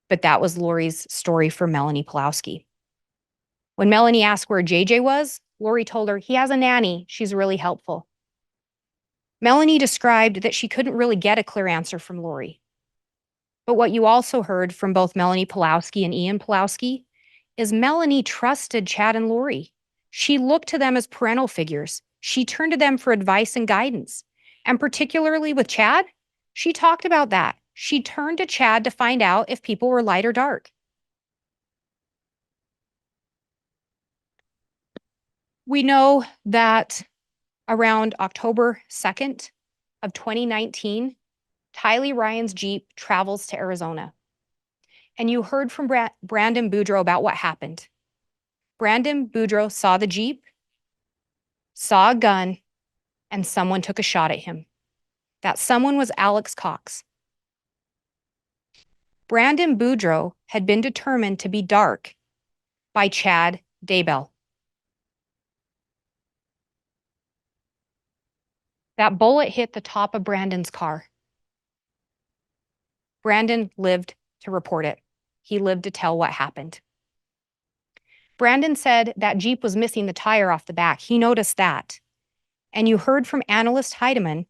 But that was Lori's story for Melanie Pulowski. When Melanie asked where JJ was, Lori told her, he has a nanny. She's really helpful. Melanie described that she couldn't really get a clear answer from Lori. But what you also heard from both Melanie Pulowski and Ian Pulowski is Melanie trusted Chad and Lori. She looked to them as parental figures. She turned to them for advice and guidance. And particularly with Chad, she talked about that. She turned to Chad to find out if people were light or dark. We know that around October 2nd of 2019, Tylee Ryan's Jeep travels to Arizona. And you heard from Brandon Boudreaux about what happened. Brandon Boudreaux saw the Jeep, saw a gun, and someone took a shot at him. That someone was Alex Cox. Brandon Boudreaux had been determined to be dark by Chad Daybell. That bullet hit the top of Brandon's car. Brandon lived to report it. He lived to tell what happened. Brandon said that Jeep was missing the tire off the back. He noticed that. And you heard from analyst Heidemann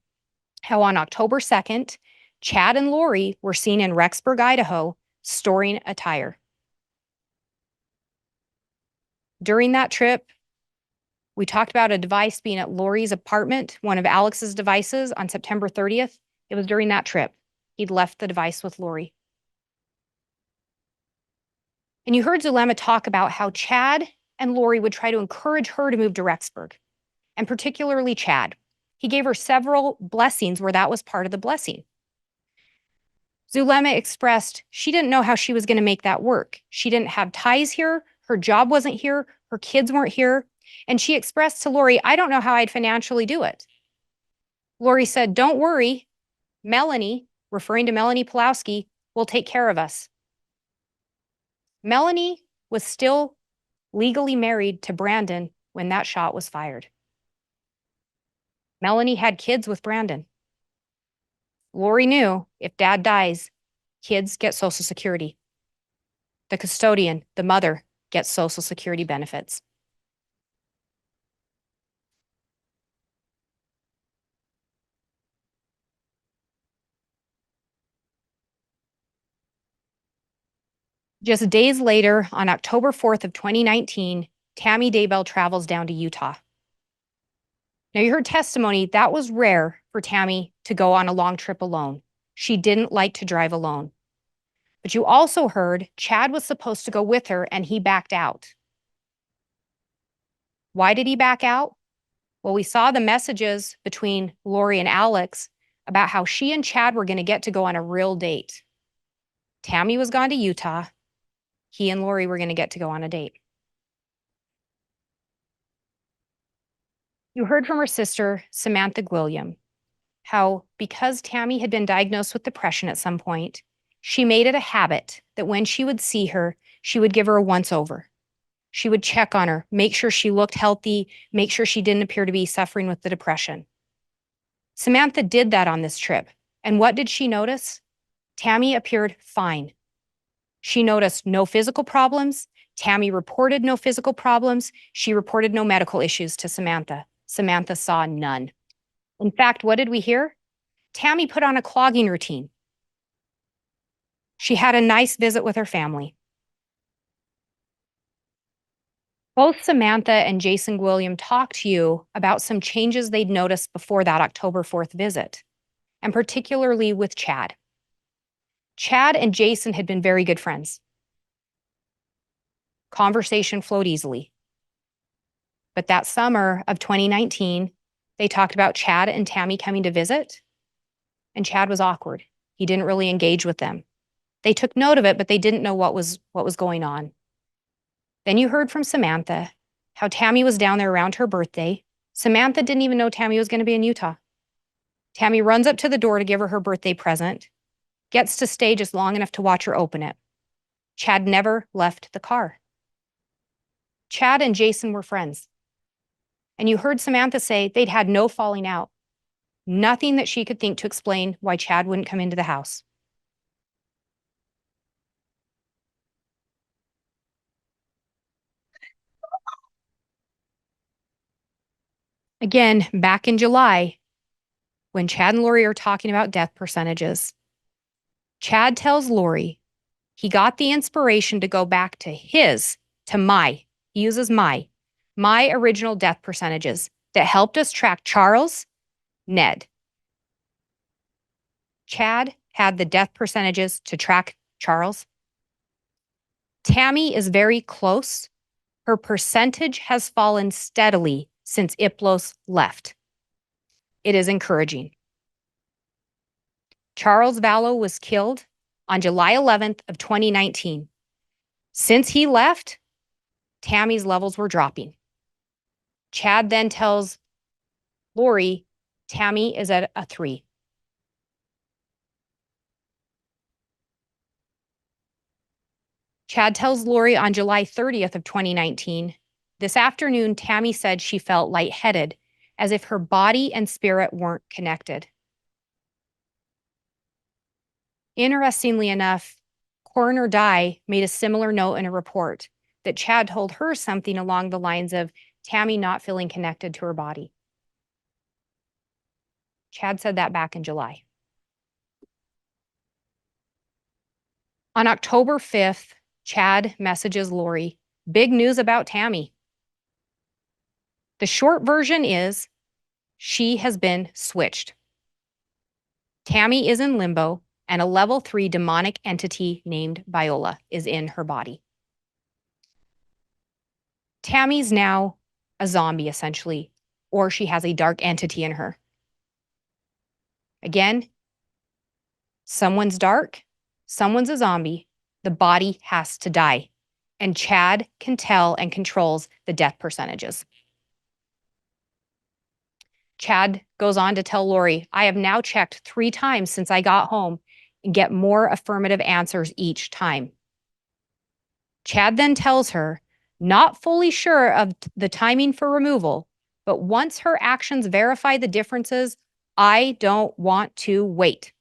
how on October 2nd, Chad and Lori were seen in Rexburg, Idaho, storing a tire. During that trip, we talked about a device being at Lori's apartment, one of Alex's devices on September 30th. It was during that trip. He'd left the device with Lori. And you heard Zulema talk about how Chad and Lori would try to encourage her to move to Rexburg, and particularly Chad. He gave her several blessings where that was part of the blessing. Zulema expressed she didn't know how she was going to make that work. She didn't have ties here. Her job wasn't here. Her kids weren't here. And she expressed to Lori, I don't know how I'd financially do it. Lori said, don't worry. Melanie, referring to Melanie Pulowski, will take care of us. Melanie was still legally married to Brandon when that shot was fired. Melanie had kids with Brandon. Lori knew if dad dies, kids get Social Security. The custodian, the mother, gets Social Security benefits. Just days later, on October 4th of 2019, Tammy Daybell travels down to Utah. Now, you heard testimony that was rare for Tammy to go on a long trip alone. She didn't like to drive alone. But you also heard Chad was supposed to go with her and he backed out. Why did he back out? Well, we saw the messages between Lori and Alex about how she and Chad were going to get to go on a real date. Tammy was gone to Utah. He and Lori were going to get to go on a date. You heard from her sister, Samantha Gwilliam, how because Tammy had been diagnosed with depression at some point, she made it a habit that when she would see her, she would give her a once-over. She would check on her, make sure she looked healthy, make sure she didn't appear to be suffering with the depression. Samantha did that on this trip. And what did she notice? Tammy appeared fine. She noticed no physical problems. Tammy reported no physical problems. She reported no medical issues to Samantha. Samantha saw none. In fact, what did we hear? Tammy put on a clogging routine. She had a nice visit with her family. Both Samantha and Jason Gwilliam talked to you about some changes they'd noticed before that October 4th visit, and particularly with Chad. Chad and Jason had been very good friends. Conversation flowed easily. But that summer of 2019, they talked about Chad and Tammy coming to visit, and Chad was awkward. He didn't really engage with them. They took note of it, but they didn't know what was going on. Then you heard from Samantha how Tammy was down there around her birthday. Samantha didn't even know Tammy was going to be in Utah. Tammy runs up to the door to give her her birthday present, gets to stay just long enough to watch her open it. Chad never left the car. Chad and Jason were friends. And you heard Samantha say they'd had no falling out. Nothing that she could think to explain why Chad wouldn't come into the house. Again, back in July, when Chad and Lori are talking about death percentages, Chad tells Lori he got the inspiration to go back to he uses my original death percentages that helped us track Charles, Ned. Chad had the death percentages to track Charles. Tammy is very close. Her percentage has fallen steadily since Iplos left. It is encouraging. Charles Vallow was killed on July 11th of 2019. Since he left, Tammy's levels were dropping. Chad then tells Lori Tammy is at a 3. Chad tells Lori on July 30th of 2019, this afternoon, Tammy said she felt lightheaded, as if her body and spirit weren't connected. Interestingly enough, Coroner Dye made a similar note in a report that Chad told her something along the lines of Tammy not feeling connected to her body. Chad said that back in July. On October 5th, Chad messages Lori, big news about Tammy. The short version is she has been switched. Tammy is in limbo, and a level 3 demonic entity named Viola is in her body. Tammy's now a zombie, essentially, or she has a dark entity in her. Again, someone's dark, someone's a zombie, the body has to die. And Chad can tell and controls the death percentages. Chad goes on to tell Lori, I have now checked 3 times since I got home and get more affirmative answers each time. Chad then tells her, not fully sure of the timing for removal, but once her actions verify the differences, I don't want to wait.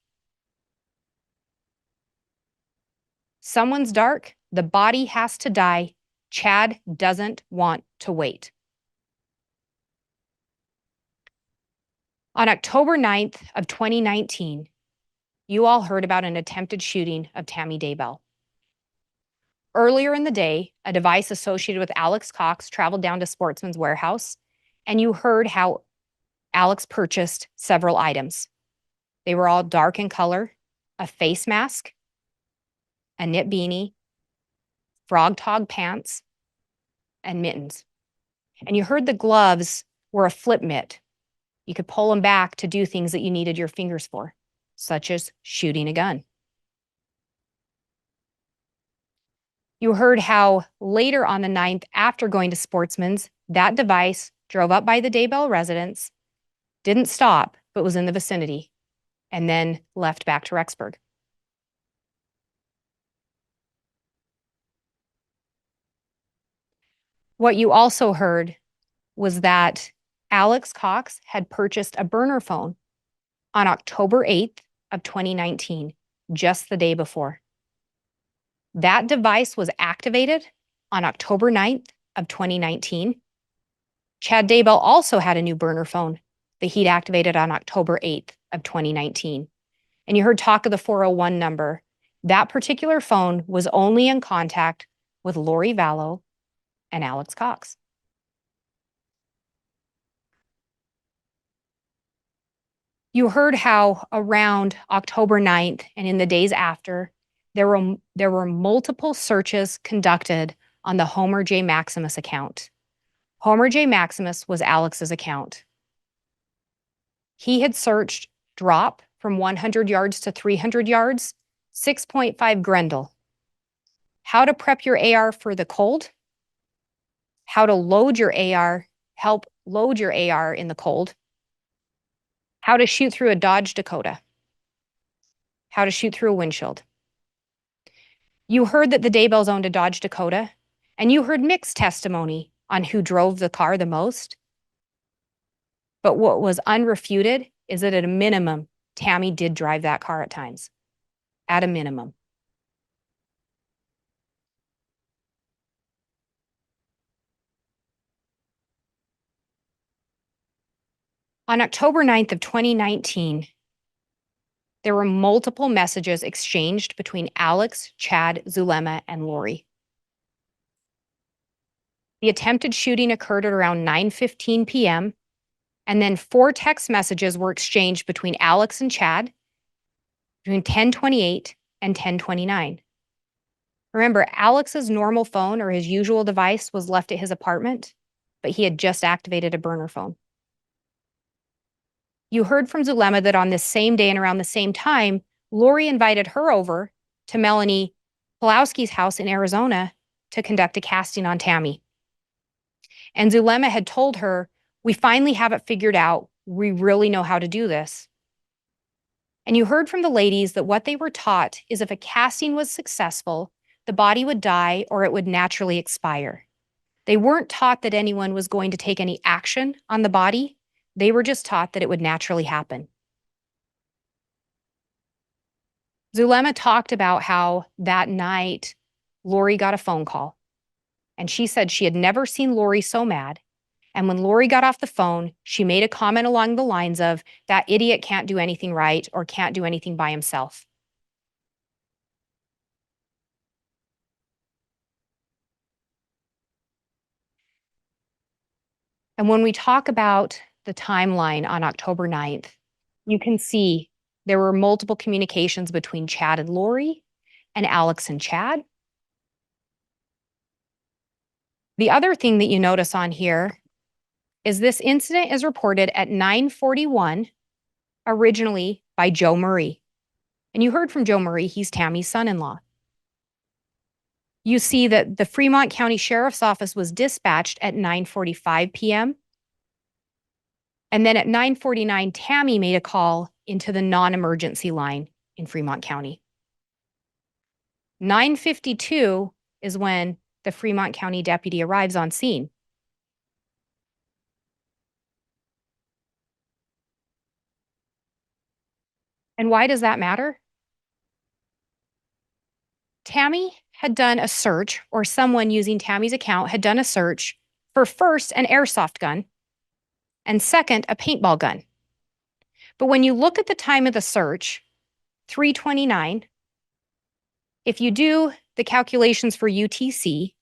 Someone's dark, the body has to die. Chad doesn't want to wait. On October 9th of 2019, you all heard about an attempted shooting of Tammy Daybell. Earlier in the day, a device associated with Alex Cox traveled down to Sportsman's Warehouse, and you heard how Alex purchased several items. They were all dark in color, a face mask, a knit beanie, frog tog pants, and mittens. And you heard the gloves were a flip mitt, You could pull them back to do things that you needed your fingers for, such as shooting a gun. You heard how later on the 9th, after going to Sportsman's, that device drove up by the Daybell residence, didn't stop, but was in the vicinity, and then left back to Rexburg. What you also heard was that Alex Cox had purchased a burner phone on October 8th of 2019, just the day before. That device was activated on October 9th of 2019. Chad Daybell also had a new burner phone that he'd activated on October 8th of 2019. And you heard talk of the 401 number. That particular phone was only in contact with Lori Vallow and Alex Cox. You heard how around October 9th and in the days after, there were multiple searches conducted on the Homer J. Maximus account. Homer J. Maximus was Alex's account. He had searched drop from 100 yards to 300 yards, 6.5 Grendel. How to prep your AR for the cold, how to load your AR, help load your AR in the cold, how to shoot through a Dodge Dakota, how to shoot through a windshield. You heard that the Daybells owned a Dodge Dakota, and you heard mixed testimony on who drove the car the most. But what was unrefuted is that at a minimum, Tammy did drive that car at times. At a minimum. On October 9th of 2019, there were multiple messages exchanged between Alex, Chad, Zulema, and Lori. The attempted shooting occurred at around 9:15 p.m., and then 4 text messages were exchanged between Alex and Chad between 10:28 and 10:29. Remember, Alex's normal phone or his usual device was left at his apartment, but he had just activated a burner phone. You heard from Zulema that on this same day and around the same time, Lori invited her over to Melanie Pulowski's house in Arizona to conduct a casting on Tammy. And Zulema had told her, "We finally have it figured out. We really know how to do this." And you heard from the ladies that what they were taught is if a casting was successful, the body would die or it would naturally expire. They weren't taught that anyone was going to take any action on the body. They were just taught that it would naturally happen. Zulema talked about how that night Lori got a phone call, and she said she had never seen Lori so mad. And when Lori got off the phone, she made a comment along the lines of, "That idiot can't do anything right or can't do anything by himself." And when we talk about the timeline on October 9th, you can see there were multiple communications between Chad and Lori and Alex and Chad. The other thing that you notice on here is this incident is reported at 9:41, originally by Joe Murray. And you heard from Joe Murray, he's Tammy's son-in-law. You see that the Fremont County Sheriff's Office was dispatched at 9:45 p.m. And then at 9:49, Tammy made a call into the non-emergency line in Fremont County. 9:52 is when the Fremont County deputy arrives on scene. And why does that matter? Tammy had done a search, or someone using Tammy's account had done a search for first an airsoft gun and second a paintball gun. But when you look at the time of the search, 3:29, if you do the calculations for UTC,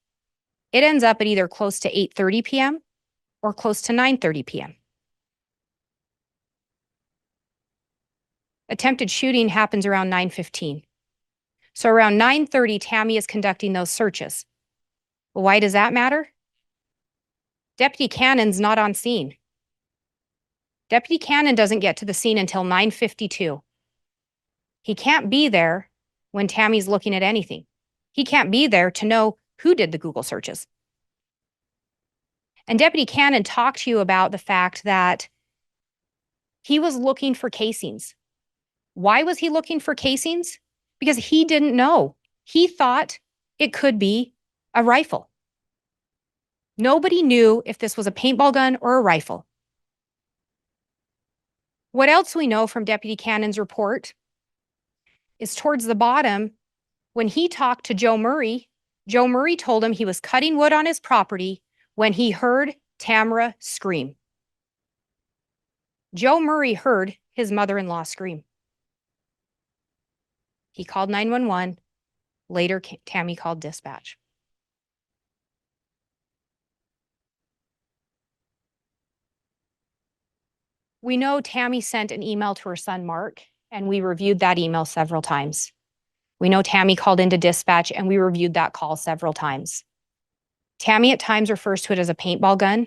it ends up at either close to 8:30 p.m. or close to 9:30 p.m. Attempted shooting happens around 9:15. So around 9:30, Tammy is conducting those searches. Well, why does that matter? Deputy Cannon's not on scene. Deputy Cannon doesn't get to the scene until 9:52. He can't be there when Tammy's looking at anything. He can't be there to know who did the Google searches. And Deputy Cannon talked to you about the fact that he was looking for casings. Why was he looking for casings? Because he didn't know. He thought it could be a rifle. Nobody knew if this was a paintball gun or a rifle. What else we know from Deputy Cannon's report is towards the bottom, when he talked to Joe Murray told him he was cutting wood on his property when he heard Tamara scream. Joe Murray heard his mother-in-law scream. He called 911. Later, Tammy called dispatch. We know Tammy sent an email to her son, Mark, and we reviewed that email several times. We know Tammy called into dispatch, and we reviewed that call several times. Tammy at times refers to it as a paintball gun,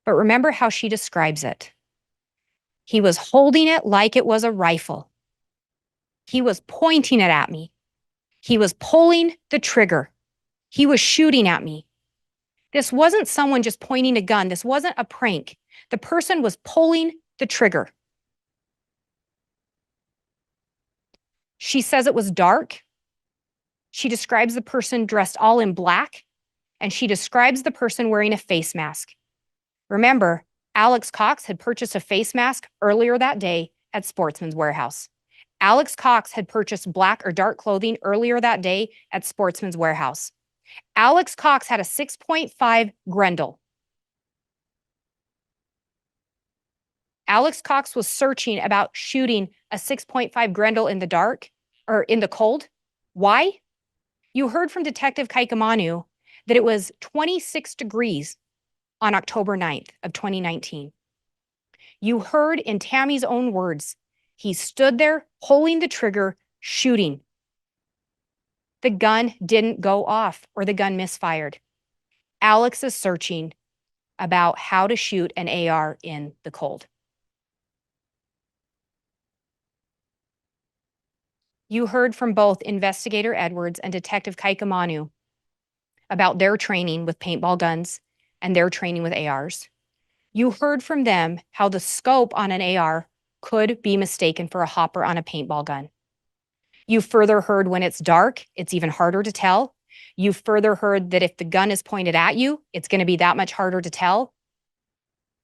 but remember how she describes it. He was holding it like it was a rifle. He was pointing it at me. He was pulling the trigger. He was shooting at me. This wasn't someone just pointing a gun. This wasn't a prank. The person was pulling the trigger. She says it was dark. She describes the person dressed all in black, and she describes the person wearing a face mask. Remember, Alex Cox had purchased a face mask earlier that day at Sportsman's Warehouse. Alex Cox had purchased black or dark clothing earlier that day at Sportsman's Warehouse. Alex Cox had a 6.5 Grendel. Alex Cox was searching about shooting a 6.5 Grendel in the dark or in the cold. Why? You heard from Detective Kaikamanu that it was 26 degrees on October 9th of 2019. You heard in Tammy's own words, he stood there pulling the trigger, shooting. The gun didn't go off or the gun misfired. Alex is searching about how to shoot an AR in the cold. You heard from both Investigator Edwards and Detective Kaikamanu about their training with paintball guns and their training with ARs. You heard from them how the scope on an AR could be mistaken for a hopper on a paintball gun. You further heard when it's dark, it's even harder to tell. You further heard that if the gun is pointed at you, it's going to be that much harder to tell.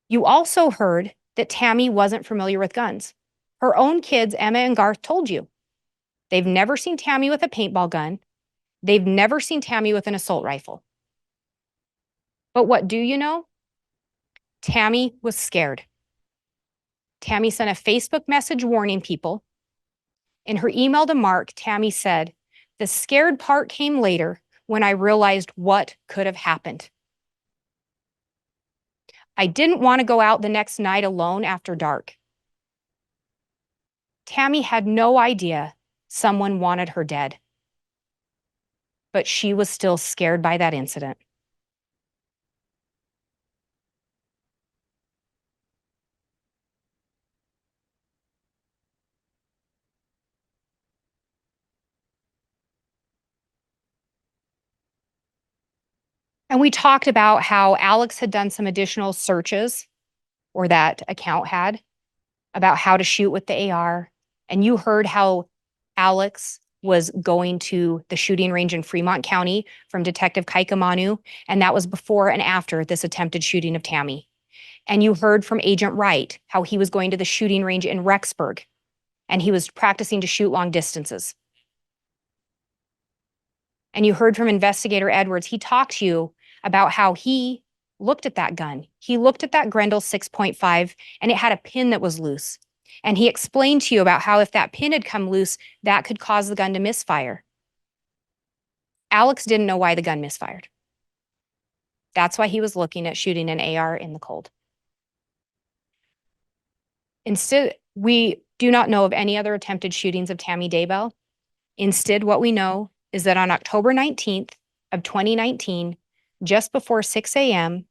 You also heard that Tammy wasn't familiar with guns. Her own kids, Emma and Garth, told you. They've never seen Tammy with a paintball gun. They've never seen Tammy with an assault rifle. But what do you know? Tammy was scared. Tammy sent a Facebook message warning people. In her email to Mark, Tammy said, "The scared part came later when I realized what could have happened. I didn't want to go out the next night alone after dark." Tammy had no idea someone wanted her dead, but she was still scared by that incident. And we talked about how Alex had done some additional searches, or that account had, about how to shoot with the AR. And you heard how Alex was going to the shooting range in Fremont County from Detective Kaikamanu, and that was before and after this attempted shooting of Tammy. And you heard from Agent Wright how he was going to the shooting range in Rexburg, and he was practicing to shoot long distances. And you heard from Investigator Edwards. He talked to you about how he looked at that gun. He looked at that Grendel 6.5, and it had a pin that was loose. And he explained to you about how if that pin had come loose, that could cause the gun to misfire. Alex didn't know why the gun misfired. That's why he was looking at shooting an AR in the cold. Instead, we do not know of any other attempted shootings of Tammy Daybell. Instead, what we know is that on October 19th of 2019, just before 6 a.m.,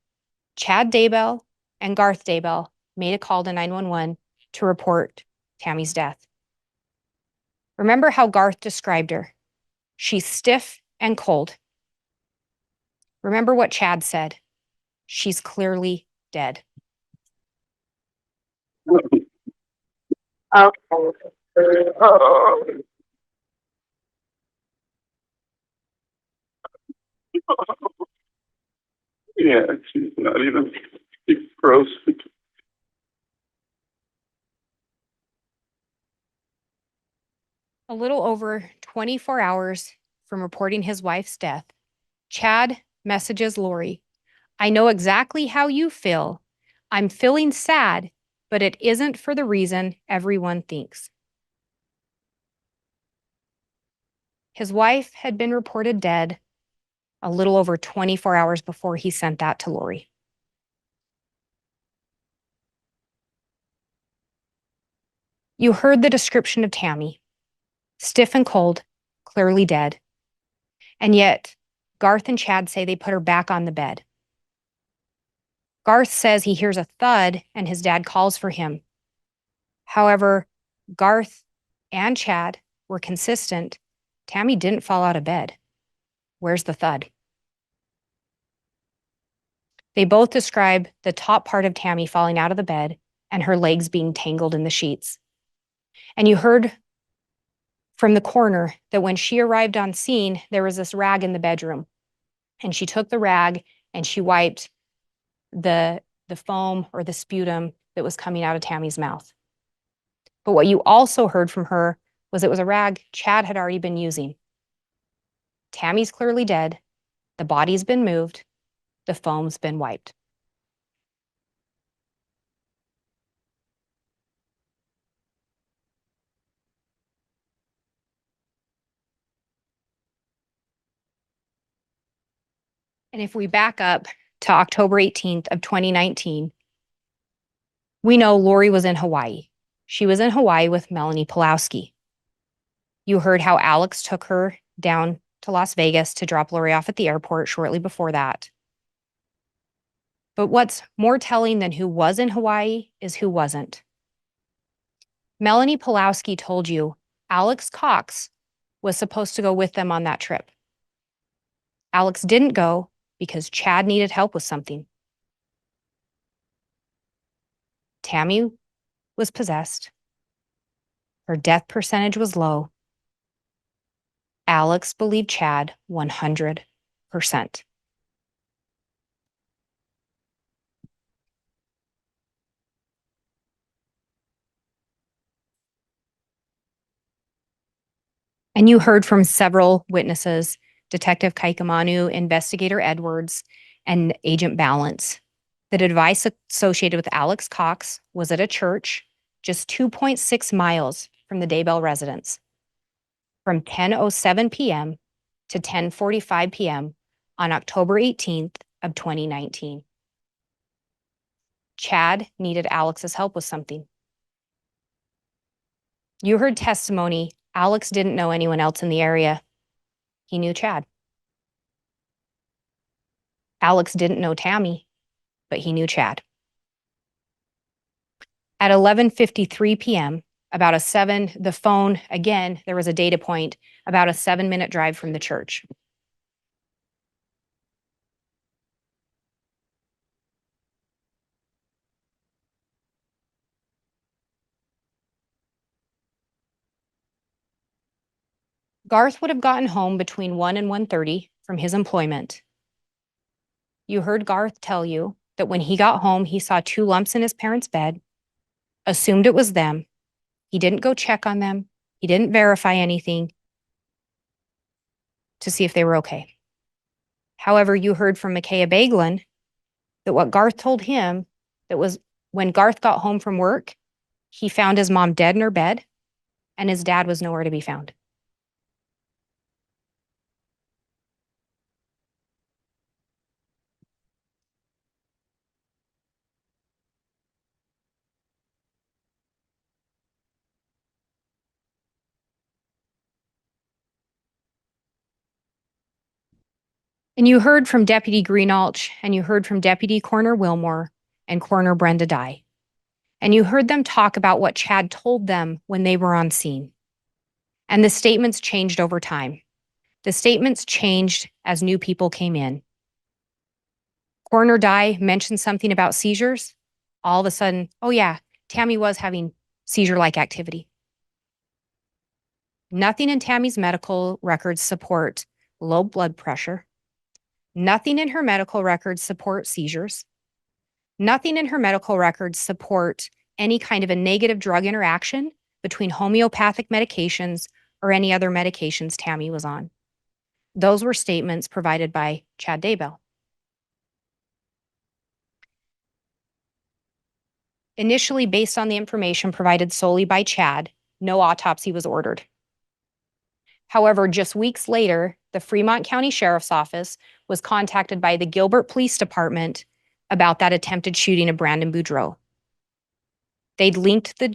Chad Daybell and Garth Daybell made a call to 911 to report Tammy's death. Remember how Garth described her. She's stiff and cold. Remember what Chad said. She's clearly dead. Yeah, she's not even, she's gross. A little over 24 hours from reporting his wife's death, Chad messages Lori, I know exactly how you feel. I'm feeling sad, but it isn't for the reason everyone thinks. His wife had been reported dead a little over 24 hours before he sent that to Lori. You heard the description of Tammy, stiff and cold, clearly dead. And yet, Garth and Chad say they put her back on the bed. Garth says he hears a thud and his dad calls for him. However, Garth and Chad were consistent. Tammy didn't fall out of bed. Where's the thud? They both describe the top part of Tammy falling out of the bed and her legs being tangled in the sheets. And you heard from the coroner that when she arrived on scene, there was this rag in the bedroom. And she took the rag and she wiped the foam or the sputum that was coming out of Tammy's mouth. But what you also heard from her was it was a rag Chad had already been using. Tammy's clearly dead. The body's been moved. The foam's been wiped. And if we back up to October 18th of 2019, we know Lori was in Hawaii. She was in Hawaii with Melanie Pulowski. You heard how Alex took her down to Las Vegas to drop Lori off at the airport shortly before that. But what's more telling than who was in Hawaii is who wasn't. Melanie Pulowski told you Alex Cox was supposed to go with them on that trip. Alex didn't go because Chad needed help with something. Tammy was possessed. Her death percentage was low. Alex believed Chad 100%. And you heard from several witnesses, Detective Kaikamanu, Investigator Edwards, and Agent Balance, that advice associated with Alex Cox was at a church just 2.6 miles from the Daybell residence from 10:07 p.m. to 10:45 p.m. on October 18th of 2019. Chad needed Alex's help with something. You heard testimony. Alex didn't know anyone else in the area. He knew Chad. Alex didn't know Tammy, but he knew Chad. At 11:53 p.m., the phone, again, there was a data point, about a 7-minute drive from the church. Garth would have gotten home between 1 and 1:30 from his employment. You heard Garth tell you that when he got home, he saw 2 lumps in his parents' bed, assumed it was them. He didn't go check on them. He didn't verify anything to see if they were okay. However, you heard from Micaiah Baglin that what Garth told him, that was when Garth got home from work, he found his mom dead in her bed and his dad was nowhere to be found. And you heard from Deputy Greenalch and you heard from Deputy Coroner Wilmore and Coroner Brenda Dye And you heard them talk about what Chad told them when they were on scene. And the statements changed over time. The statements changed as new people came in. Coroner Dye mentioned something about seizures. All of a sudden, oh yeah, Tammy was having seizure-like activity. Nothing in Tammy's medical records support low blood pressure. Nothing in her medical records support seizures. Nothing in her medical records support any kind of a negative drug interaction between homeopathic medications or any other medications Tammy was on. Those were statements provided by Chad Daybell. Initially, based on the information provided solely by Chad, no autopsy was ordered. However, just weeks later, the Fremont County Sheriff's Office was contacted by the Gilbert Police Department about that attempted shooting of Brandon Boudreaux. They'd linked the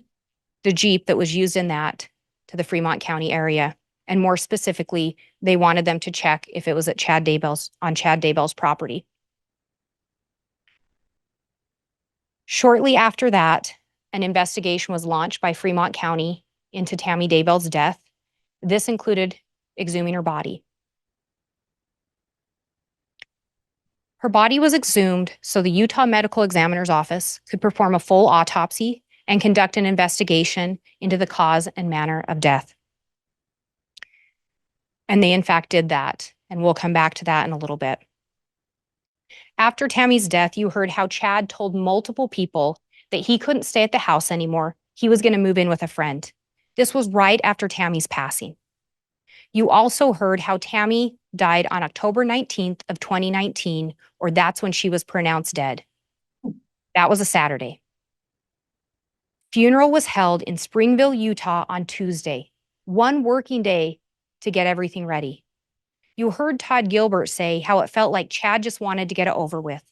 Jeep that was used in that to the Fremont County area. And more specifically, they wanted them to check if it was at Chad Daybell's property. Shortly after that, an investigation was launched by Fremont County into Tammy Daybell's death. This included exhuming her body. Her body was exhumed so the Utah Medical Examiner's Office could perform a full autopsy and conduct an investigation into the cause and manner of death. And they, in fact, did that. And we'll come back to that in a little bit. After Tammy's death, you heard how Chad told multiple people that he couldn't stay at the house anymore. He was going to move in with a friend. This was right after Tammy's passing. You also heard how Tammy died on October 19th of 2019, or that's when she was pronounced dead. That was a Saturday. Funeral was held in Springville, Utah on Tuesday, one working day to get everything ready. You heard Todd Gilbert say how it felt like Chad just wanted to get it over with.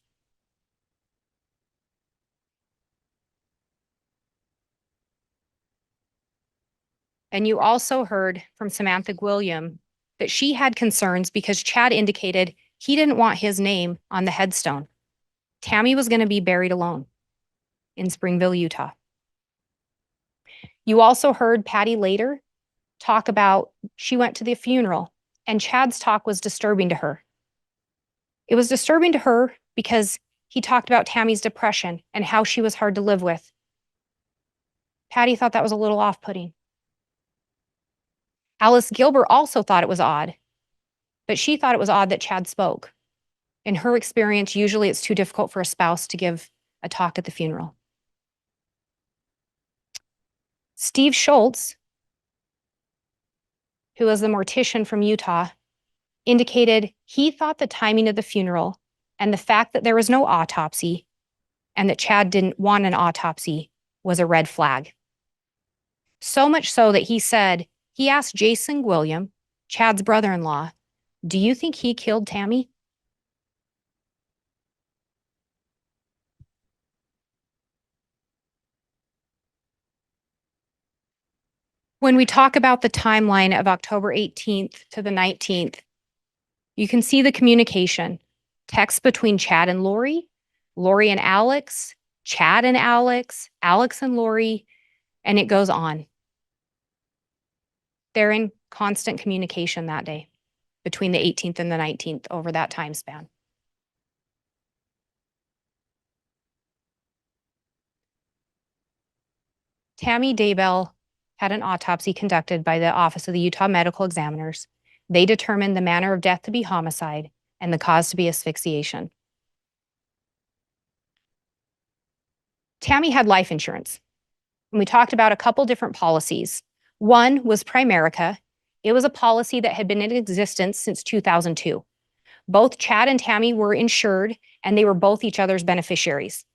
And you also heard from Samantha Gwilliam that she had concerns because Chad indicated he didn't want his name on the headstone. Tammy was going to be buried alone in Springville, Utah. You also heard Patty later talk about she went to the funeral and Chad's talk was disturbing to her. It was disturbing to her because he talked about Tammy's depression and how she was hard to live with. Patty thought that was a little off-putting. Alice Gilbert also thought it was odd, but she thought it was odd that Chad spoke. In her experience, usually it's too difficult for a spouse to give a talk at the funeral. Steve Schultz, who was the mortician from Utah, indicated he thought the timing of the funeral and the fact that there was no autopsy and that Chad didn't want an autopsy was a red flag. So much so that he said, he asked Jason Gwilliam, Chad's brother-in-law, do you think he killed Tammy? When we talk about the timeline of October 18th to the 19th, you can see the communication. Texts between Chad and Lori, Lori and Alex, Chad and Alex, Alex and Lori, and it goes on. They're in constant communication that day between the 18th and the 19th over that time span. Tammy Daybell had an autopsy conducted by the Office of the Utah Medical Examiners. They determined the manner of death to be homicide and the cause to be asphyxiation. Tammy had life insurance. And we talked about a couple different policies. One was Primerica. It was a policy that had been in existence since 2002. Both Chad and Tammy were insured, and they were both each other's beneficiaries.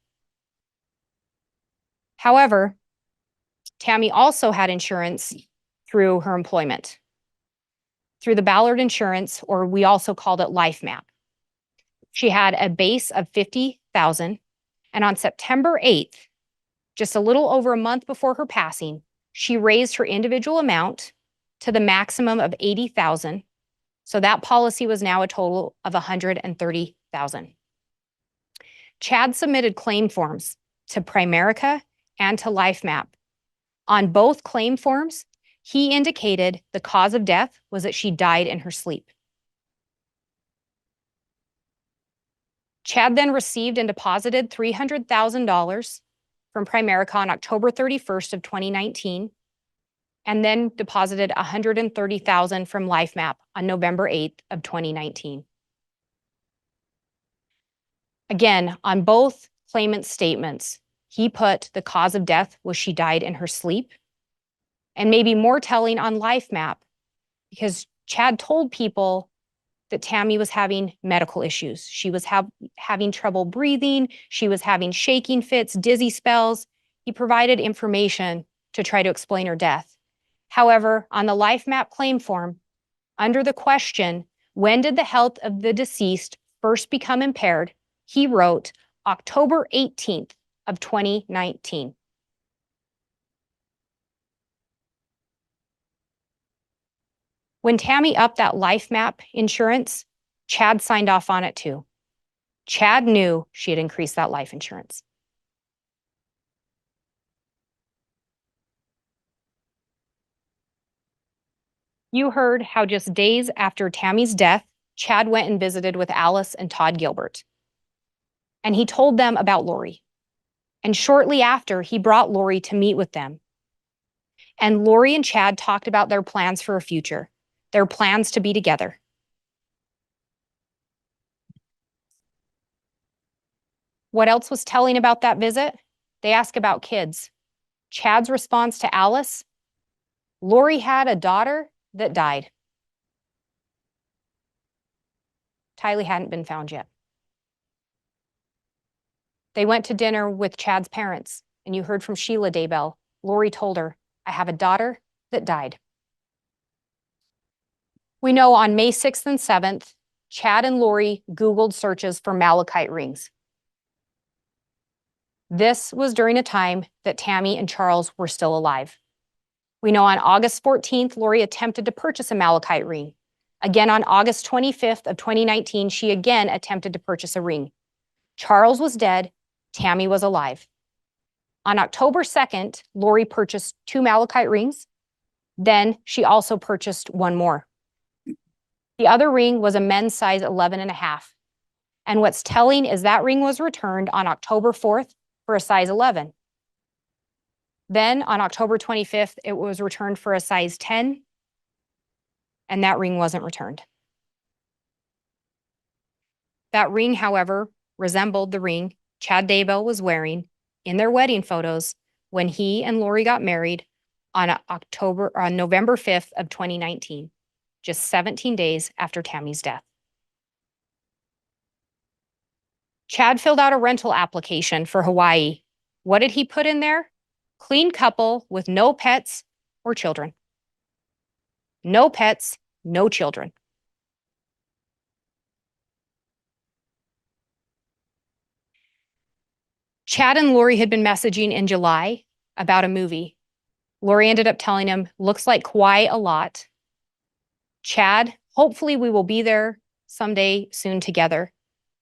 However, Tammy also had insurance through her employment, through the Ballard Insurance, or we also called it Life Map. She had a base of $50,000, and on September 8th, just a little over a month before her passing, she raised her individual amount to the maximum of $80,000. So that policy was now a total of $130,000. Chad submitted claim forms to Primerica and to LifeMap. On both claim forms, he indicated the cause of death was that she died in her sleep. Chad then received and deposited $300,000 from Primerica on October 31st of 2019, and then deposited $130,000 from LifeMap on November 8th of 2019. Again, on both claimants' statements, he put the cause of death was she died in her sleep, and maybe more telling on LifeMap, because Chad told people that Tammy was having medical issues. She was having trouble breathing. She was having shaking fits, dizzy spells. He provided information to try to explain her death. However, on the LifeMap claim form, under the question, when did the health of the deceased first become impaired, he wrote October 18th of 2019. When Tammy upped that LifeMap insurance, Chad signed off on it too. Chad knew she had increased that life insurance. You heard how just days after Tammy's death, Chad went and visited with Alice and Todd Gilbert. And he told them about Lori. And shortly after, he brought Lori to meet with them. And Lori and Chad talked about their plans for a future, their plans to be together. What else was telling about that visit? They asked about kids. Chad's response to Alice, Lori had a daughter that died. Tylee hadn't been found yet. They went to dinner with Chad's parents, and you heard from Sheila Daybell. Lori told her, I have a daughter that died. We know on May 6th and 7th, Chad and Lori Googled searches for malachite rings. This was during a time that Tammy and Charles were still alive. We know on August 14th, Lori attempted to purchase a malachite ring. Again, on August 25th of 2019, she again attempted to purchase a ring. Charles was dead, Tammy was alive. On October 2nd, Lori purchased 2 malachite rings. Then she also purchased one more. The other ring was a men's size 11.5. And what's telling is that ring was returned on October 4th for a size 11. Then on October 25th, it was returned for a size 10, and that ring wasn't returned. That ring, however, resembled the ring Chad Daybell was wearing in their wedding photos when he and Lori got married on November 5th of 2019, just 17 days after Tammy's death. Chad filled out a rental application for Hawaii. What did he put in there? Clean couple with no pets or children. No pets, no children. Chad and Lori had been messaging in July about a movie. Lori ended up telling him, looks like Kauai a lot. Chad, hopefully we will be there someday soon together.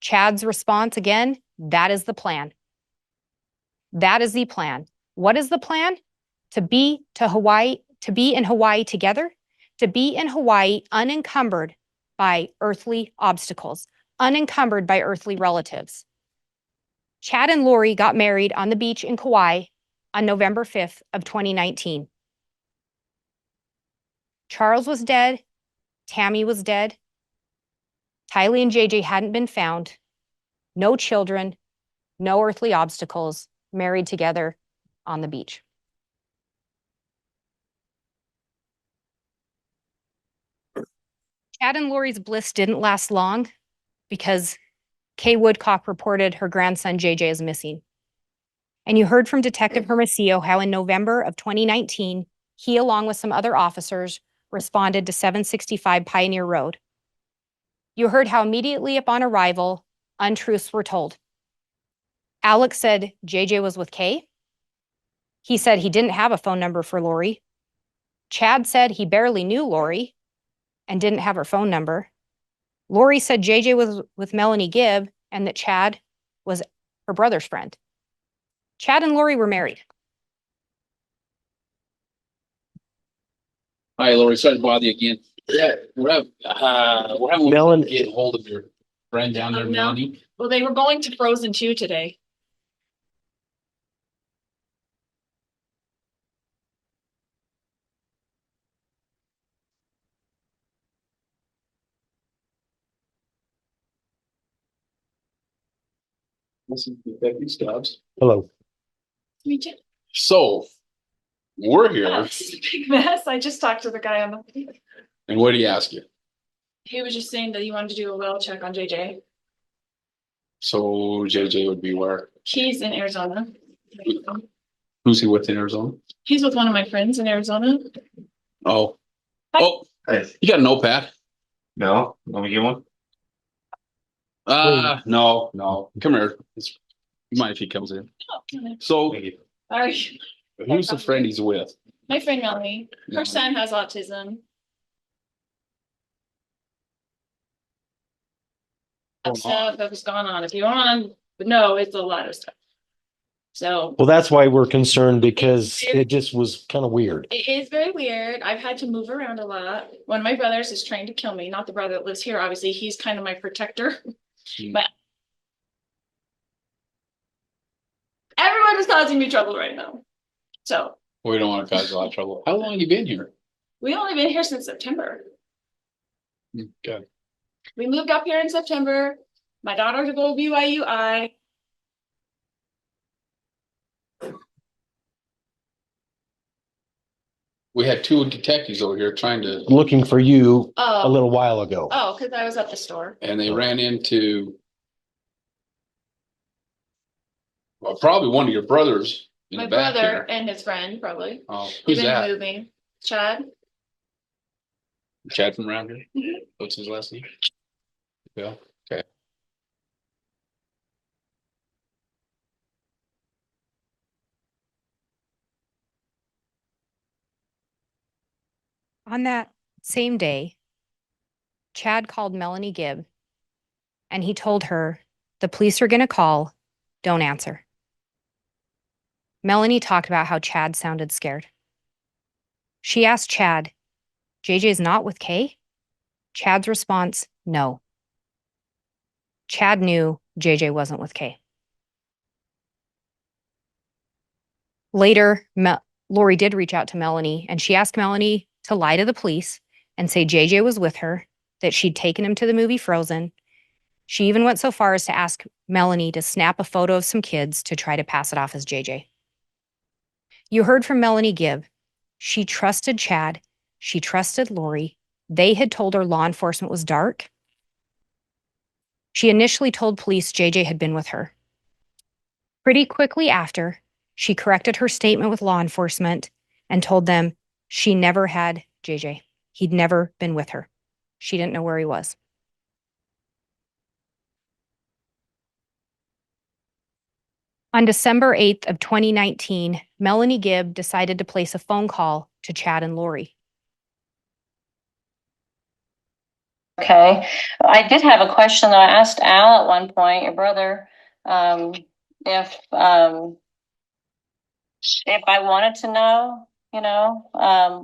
Chad's response again, that is the plan. That is the plan. What is the plan? To be in Hawaii together, to be in Hawaii unencumbered by earthly obstacles, unencumbered by earthly relatives. Chad and Lori got married on the beach in Kauai on November 5th of 2019. Charles was dead. Tammy was dead. Tylee and JJ hadn't been found. No children, no earthly obstacles, married together on the beach. Chad and Lori's bliss didn't last long because Kay Woodcock reported her grandson JJ is missing. And you heard from Detective Hermosillo how in November of 2019, he, along with some other officers, responded to 765 Pioneer Road. You heard how immediately upon arrival, untruths were told. Alex said JJ was with Kay. He said he didn't have a phone number for Lori. Chad said he barely knew Lori and didn't have her phone number. Lori said JJ was with Melanie Gibb and that Chad was her brother's friend. Chad and Lori were married. Hi, Lori. Sorry to bother you again. Yeah, we're having Melanie- get hold of your friend down there, No. Melanie. Well, they were going to Frozen 2 today. This is Detective Stubbs. Hello. Me too. So, we're here, It's a big mess. I just talked to the guy on the. and what did he ask you? He was just saying that he wanted to do a well check on JJ. So JJ would be where? He's in Arizona. Who's he with in Arizona? He's with one of my friends in Arizona. Oh. Hi. Oh, you got a notepad? No, let me get one. No. Come here. You mind if he comes in? Oh, So, Thank you. all right. who's the friend he's with? My friend Melanie. Her Melanie. son has autism. Stuff that was going on. If you want to know, it's a lot of stuff. So Well, that's why we're concerned because it just was kind of weird. it is very weird. I've had to move around a lot. One of my brothers is trying to kill me, not the brother that lives here. Obviously, he's kind of my protector. But everyone is causing me trouble right now. So We don't want to cause a lot of trouble. How long have you been here? we only been here since September. Okay. We moved up here in September. My daughter to go to BYUI. We had two detectives over here trying to, Looking for you a Oh, little while ago. oh, because I was at the store. and they ran into well, probably one of your brothers in My the back brother here. and his friend, probably. Oh, They've who's been that? moving. Chad. Chad from around here? Mhm. What's his last name? Yeah, okay. On that same day, Chad called Melanie Gibb and he told her, the police are going to call, don't answer. Melanie talked about how Chad sounded scared. She asked Chad, JJ's not with Kay? Chad's response, no. Chad knew JJ wasn't with Kay. Later, Lori did reach out to Melanie and she asked Melanie to lie to the police and say JJ was with her, that she'd taken him to the movie Frozen. She even went so far as to ask Melanie to snap a photo of some kids to try to pass it off as JJ. You heard from Melanie Gibb. She trusted Chad. She trusted Lori. They had told her law enforcement was dark. She initially told police JJ had been with her. Pretty quickly after, she corrected her statement with law enforcement and told them she never had JJ. He'd never been with her. She didn't know where he was. On December 8th of 2019, Melanie Gibb decided to place a phone call to Chad and Lori. Okay, I did have a question that I asked Al at one point, your brother, if I wanted to know,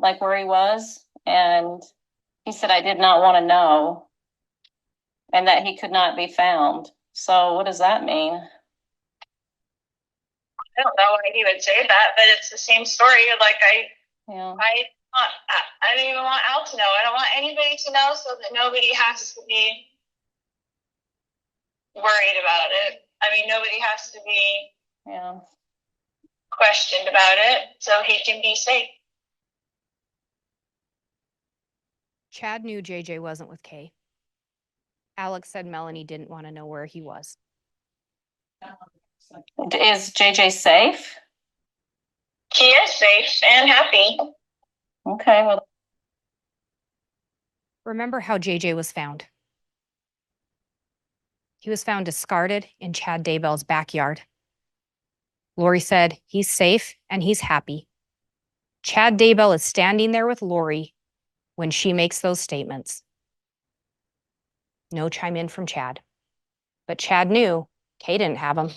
like where he was, and he said I did not want to know, and that he could not be found. So what does that mean? I don't know why he would say that, but it's the same story. Like Yeah. I don't even want Al to know. I don't want anybody to know so that nobody has to be worried about it. I mean, nobody has to be Yeah. questioned about it so he can be safe. Chad knew JJ wasn't with Kay. Alex said Melanie didn't want to know where he was. Is JJ safe? He is safe and happy. Okay, well, Remember how JJ was found? He was found discarded in Chad Daybell's backyard. Lori said he's safe and he's happy. Chad Daybell is standing there with Lori when she makes those statements. No chime in from Chad. But Chad knew Kay didn't have him.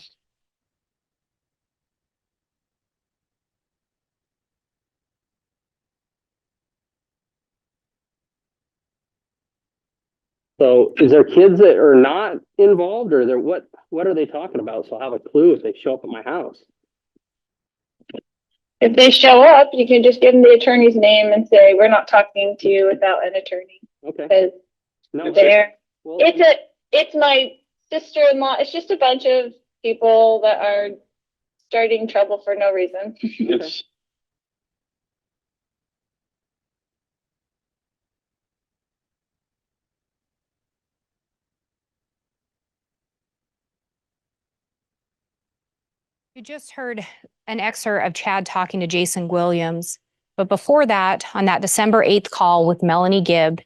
So is there kids that are not involved, or they're what are they talking about? So I'll have a clue if they show up at my house. If they show up, you can just give them the attorney's name and say, we're not talking to you without an attorney. Okay. Because No. Well, it's my sister-in-law. It's just a bunch of people that are starting trouble for no reason. okay. You just heard an excerpt of Chad talking to Jason Williams. But before that, on that December 8th call with Melanie Gibb,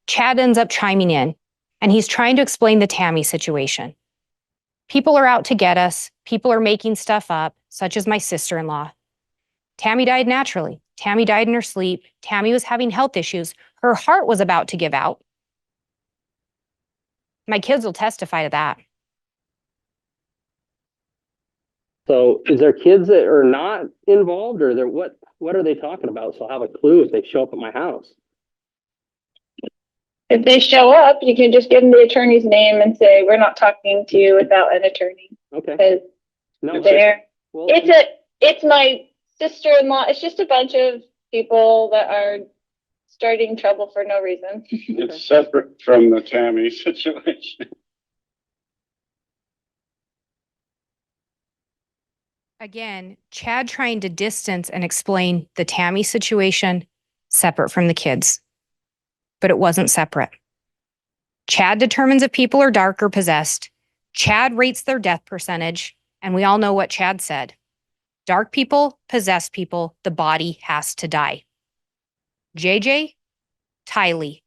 Chad ends up chiming in, and he's trying to explain the Tammy situation. People are out to get us. People are making stuff up, such as my sister-in-law. Tammy died naturally. Tammy died in her sleep. Tammy was having health issues. Her heart was about to give out. My kids will testify to that. So is there kids that are not involved, or they're what are they talking about? So I'll have a clue if they show up at my house. If they show up, you can just give them the attorney's name and say, we're not talking to you without an attorney. Okay. Because No. Well, it's my sister-in-law. It's just a bunch of people that are starting trouble for no reason. It's separate from the Tammy situation. Again, Chad trying to distance and explain the Tammy situation separate from the kids. But it wasn't separate. Chad determines if people are dark or possessed. Chad rates their death percentage, and we all know what Chad said. Dark people, possessed people, the body has to die. JJ, Tylee,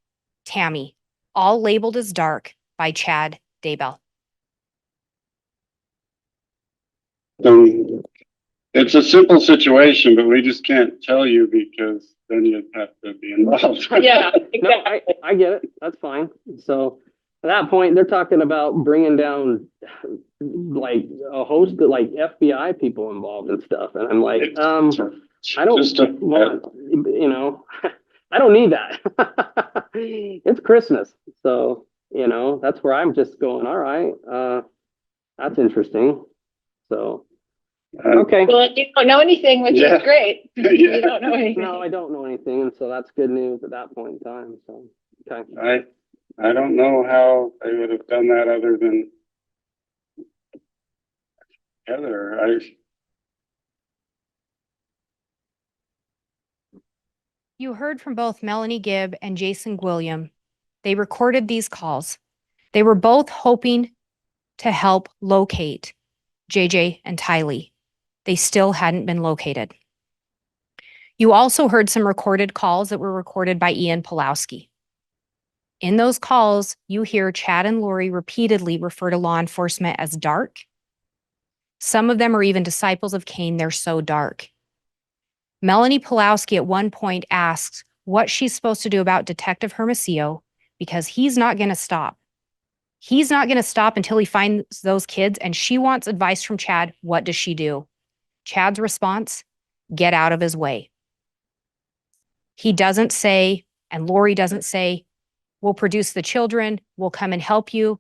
Tammy, all labeled as dark by Chad Daybell. It's a simple situation, but we just can't tell you because then you'd have to be involved. Yeah, exactly. no, I get it. That's fine. So at that point, they're talking about bringing down like a host of like FBI people involved and stuff. And I'm like, I don't want, I don't need that. It's Christmas. So, that's where I'm just going, all right, that's interesting. So, okay. Well, you don't know anything, which is great. Yeah. You don't know anything. No, I don't know anything. And so that's good news at that point in time. So, okay. I don't know how they would have done that other than Heather. You heard from both Melanie Gibb and Jason William. They recorded these calls. They were both hoping to help locate JJ and Tylee. They still hadn't been located. You also heard some recorded calls that were recorded by Ian Pulowski. In those calls, you hear Chad and Lori repeatedly refer to law enforcement as dark. Some of them are even disciples of Cain. They're so dark. Melanie Pulowski at one point asks what she's supposed to do about Detective Hermosillo because he's not going to stop. He's not going to stop until he finds those kids, and she wants advice from Chad. What does she do? Chad's response, get out of his way. He doesn't say, and Lori doesn't say, we'll produce the children, we'll come and help you.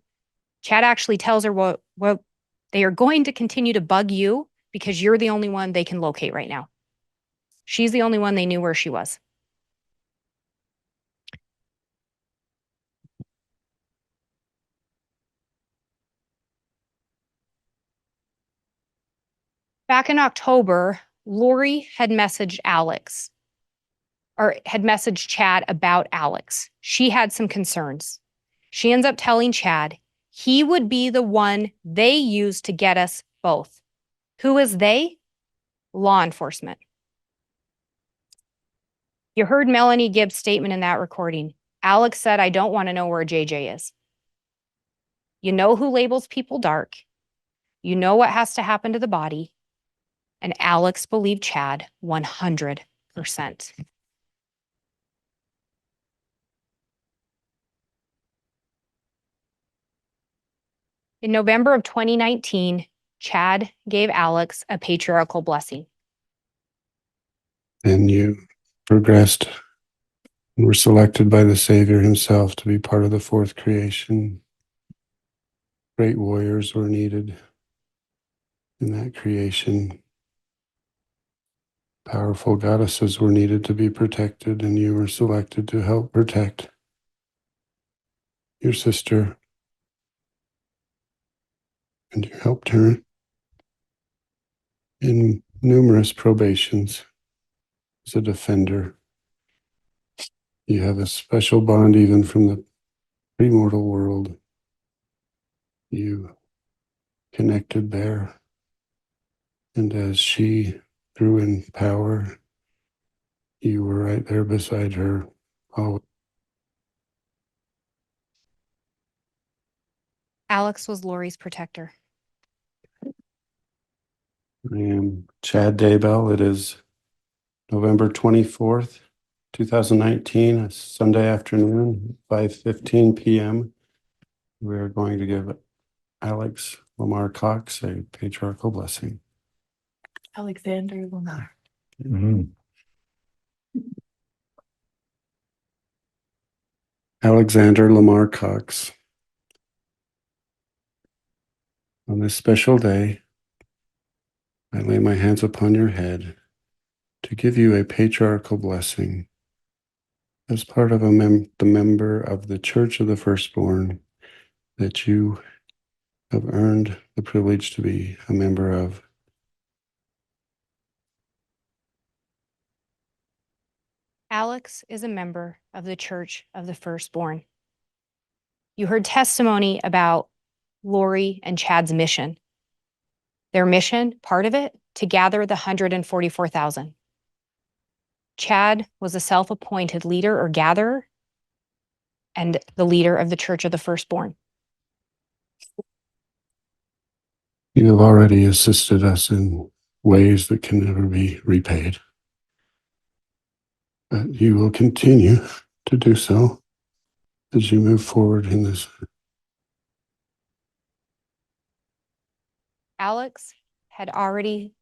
Chad actually tells her, well, they are going to continue to bug you because you're the only one they can locate right now. She's the only one they knew where she was. Back in October, Lori had messaged Alex, or had messaged Chad about Alex. She had some concerns. She ends up telling Chad he would be the one they use to get us both. Who is they? Law enforcement. You heard Melanie Gibb's statement in that recording. Alex said, I don't want to know where JJ is. You know who labels people dark. You know what has to happen to the body. And Alex believed Chad 100%. In November of 2019, Chad gave Alex a patriarchal blessing. And you progressed and were selected by the Savior himself to be part of the fourth creation. Great warriors were needed in that creation. Powerful goddesses were needed to be protected, and you were selected to help protect your sister. And you helped her in numerous probations as a defender. You have a special bond even from the premortal world. You connected there. And as she grew in power, you were right there beside her. Oh, Alex was Lori's protector. I am Chad Daybell. It is November 24th, 2019, a Sunday afternoon, 5:15 p.m. We're going to give Alex Lamar Cox a patriarchal blessing. Alexander Lamar. Alexander Lamar Cox. On this special day, I lay my hands upon your head to give you a patriarchal blessing as part of the member of the Church of the Firstborn that you have earned the privilege to be a member of. Alex is a member of the Church of the Firstborn. You heard testimony about Lori and Chad's mission. Their mission, part of it, to gather the 144,000. Chad was a self-appointed leader or gatherer and the leader of the Church of the Firstborn. You have already assisted us in ways that can never be repaid. But you will continue to do so as you move forward in this. Alex had already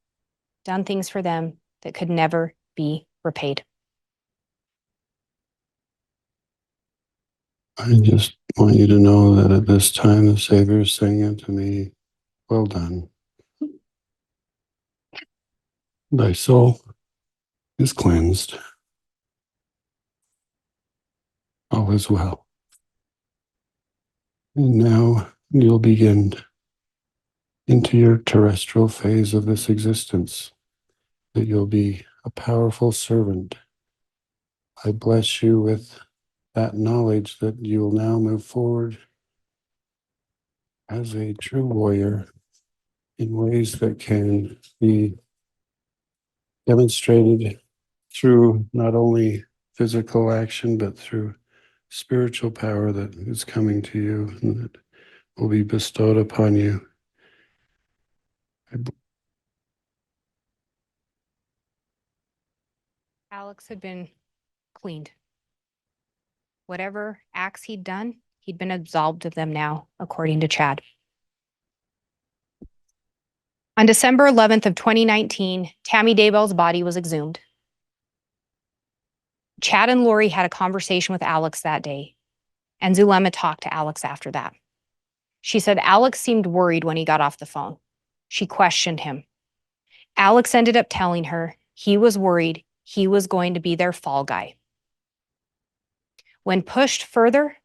done things for them that could never be repaid. I just want you to know that at this time, the Savior is saying unto me, well done. Thy soul is cleansed. All is well. And now you'll begin into your terrestrial phase of this existence, that you'll be a powerful servant. I bless you with that knowledge that you will now move forward as a true warrior in ways that can be demonstrated through not only physical action, but through spiritual power that is coming to you and that will be bestowed upon you. Alex had been cleaned. Whatever acts he'd done, he'd been absolved of them now, according to Chad. On December 11th of 2019, Tammy Daybell's body was exhumed. Chad and Lori had a conversation with Alex that day, and Zulema talked to Alex after that. She said Alex seemed worried when he got off the phone. She questioned him. Alex ended up telling her he was worried he was going to be their fall guy. When pushed further,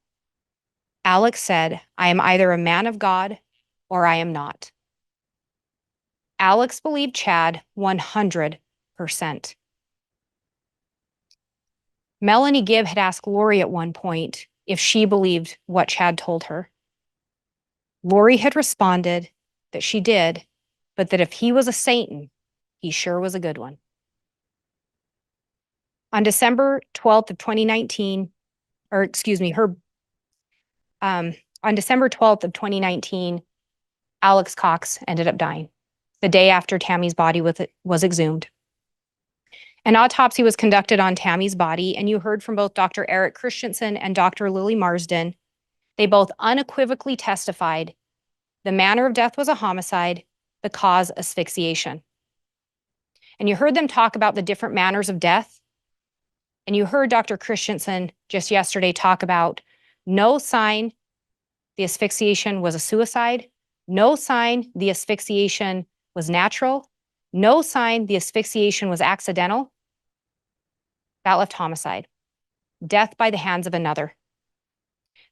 Alex said, I am either a man of God or I am not. Alex believed Chad 100%. Melanie Gibb had asked Lori at one point if she believed what Chad told her. Lori had responded that she did, but that if he was a Satan, he sure was a good one. On December 12th of 2019, on December 12th of 2019, Alex Cox ended up dying the day after Tammy's body was exhumed. An autopsy was conducted on Tammy's body, and you heard from both Dr. Eric Christensen and Dr. Lily Marsden. They both unequivocally testified the manner of death was a homicide, the cause asphyxiation. And you heard them talk about the different manners of death. And you heard Dr. Christensen just yesterday talk about no sign the asphyxiation was a suicide, no sign the asphyxiation was natural, no sign the asphyxiation was accidental. That left homicide, death by the hands of another.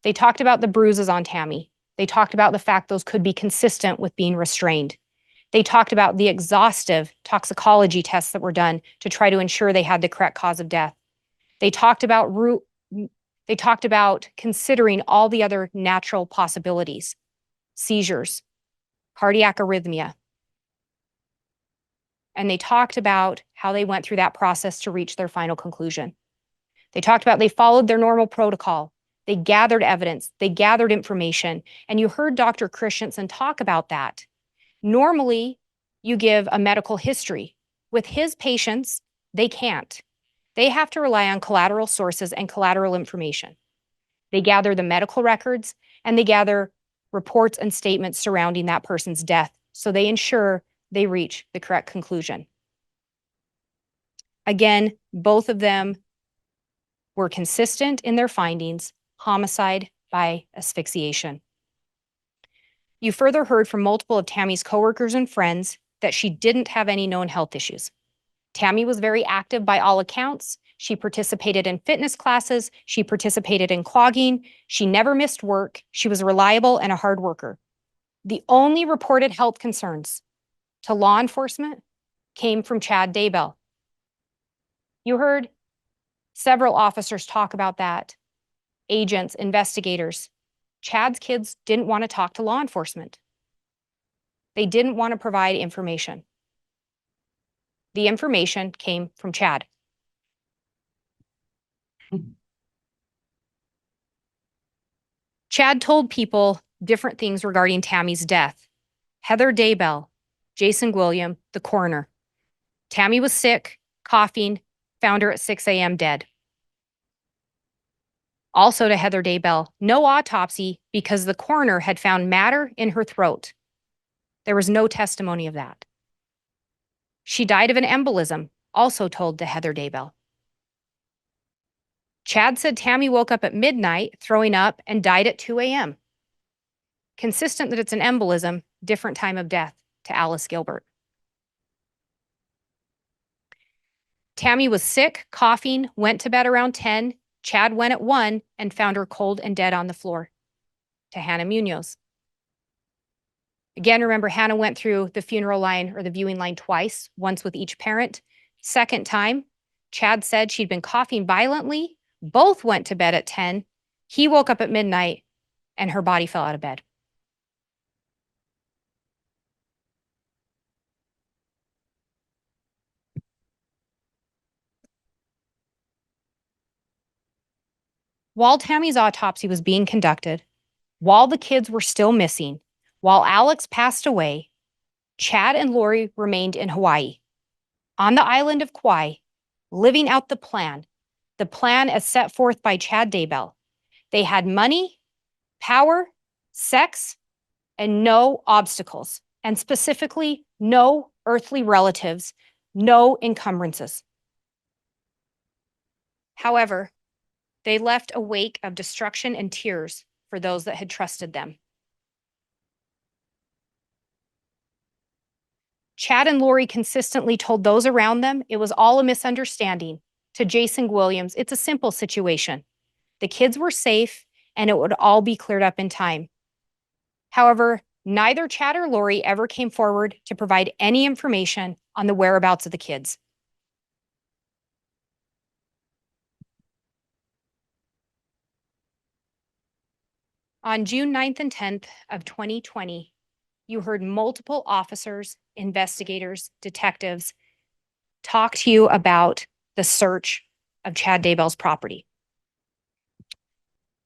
They talked about the bruises on Tammy. They talked about the fact those could be consistent with being restrained. They talked about the exhaustive toxicology tests that were done to try to ensure they had the correct cause of death. They talked about considering all the other natural possibilities, seizures, cardiac arrhythmia. And they talked about how they went through that process to reach their final conclusion. They talked about they followed their normal protocol. They gathered evidence, they gathered information, and you heard Dr. Christensen talk about that. Normally, you give a medical history. With his patients, they can't. They have to rely on collateral sources and collateral information. They gather the medical records and they gather reports and statements surrounding that person's death, so they ensure they reach the correct conclusion. Again, both of them were consistent in their findings, homicide by asphyxiation. You further heard from multiple of Tammy's coworkers and friends that she didn't have any known health issues. Tammy was very active by all accounts. She participated in fitness classes. She participated in clogging. She never missed work. She was reliable and a hard worker. The only reported health concerns to law enforcement came from Chad Daybell. You heard several officers talk about that. Agents, investigators. Chad's kids didn't want to talk to law enforcement. They didn't want to provide information. The information came from Chad. Chad told people different things regarding Tammy's death. Heather Daybell, Jason William, the coroner. Tammy was sick, coughing, found her at 6 a.m. dead. Also to Heather Daybell, no autopsy because the coroner had found matter in her throat. There was no testimony of that. She died of an embolism, also told to Heather Daybell. Chad said Tammy woke up at midnight, throwing up, and died at 2 a.m. Consistent that it's an embolism, different time of death to Alice Gilbert. Tammy was sick, coughing, went to bed around 10. Chad went at 1 and found her cold and dead on the floor to Hannah Munoz. Again, remember, Hannah went through the funeral line or the viewing line twice, once with each parent. Second time, Chad said she'd been coughing violently. Both went to bed at 10. He woke up at midnight and her body fell out of bed. While Tammy's autopsy was being conducted, while the kids were still missing, while Alex passed away, Chad and Lori remained in Hawaii, on the island of Kauai, living out the plan as set forth by Chad Daybell. They had money, power, sex, and no obstacles, and specifically no earthly relatives, no encumbrances. However, they left a wake of destruction and tears for those that had trusted them. Chad and Lori consistently told those around them it was all a misunderstanding. To Jason Williams, it's a simple situation. The kids were safe and it would all be cleared up in time. However, neither Chad or Lori ever came forward to provide any information on the whereabouts of the kids. On June 9th and 10th of 2020, you heard multiple officers, investigators, detectives talk to you about the search of Chad Daybell's property.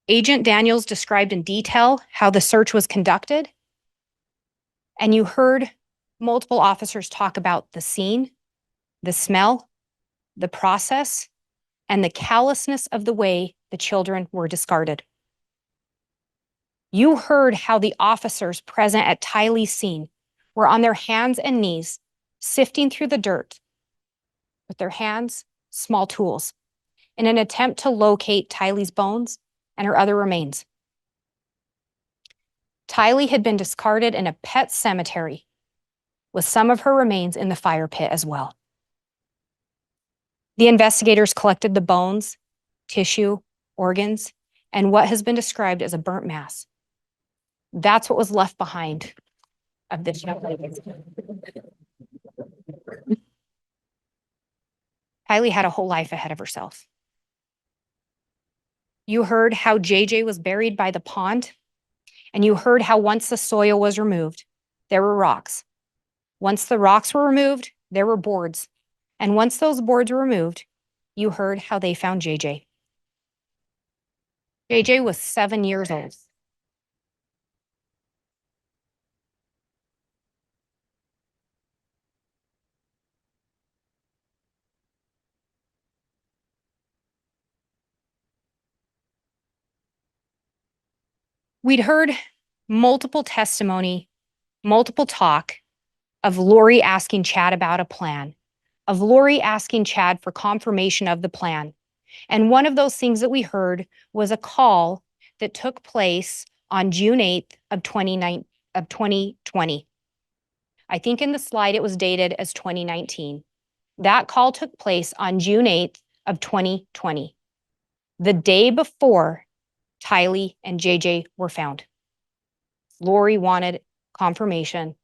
Agent Daniels described in detail how the search was conducted, and you heard multiple officers talk about the scene, the smell, the process, and the callousness of the way the children were discarded. You heard how the officers present at Tylee's scene were on their hands and knees, sifting through the dirt with their hands, small tools. in an attempt to locate Tylee's bones and her other remains. Tylee had been discarded in a pet cemetery with some of her remains in the fire pit as well. The investigators collected the bones, tissue, organs, and what has been described as a burnt mass. That's what was left behind of this young lady. Tylee had a whole life ahead of herself. You heard how JJ was buried by the pond, and you heard how once the soil was removed, there were rocks. Once the rocks were removed, there were boards. And once those boards were removed, you heard how they found JJ. JJ was 7 years old. We'd heard multiple testimony, multiple talk of Lori asking Chad about a plan, of Lori asking Chad for confirmation of the plan. And one of those things that we heard was a call that took place on June 8th of 2020. I think in the slide it was dated as 2019. That call took place on June 8th of 2020, the day before Tylee and JJ were found. Lori wanted confirmation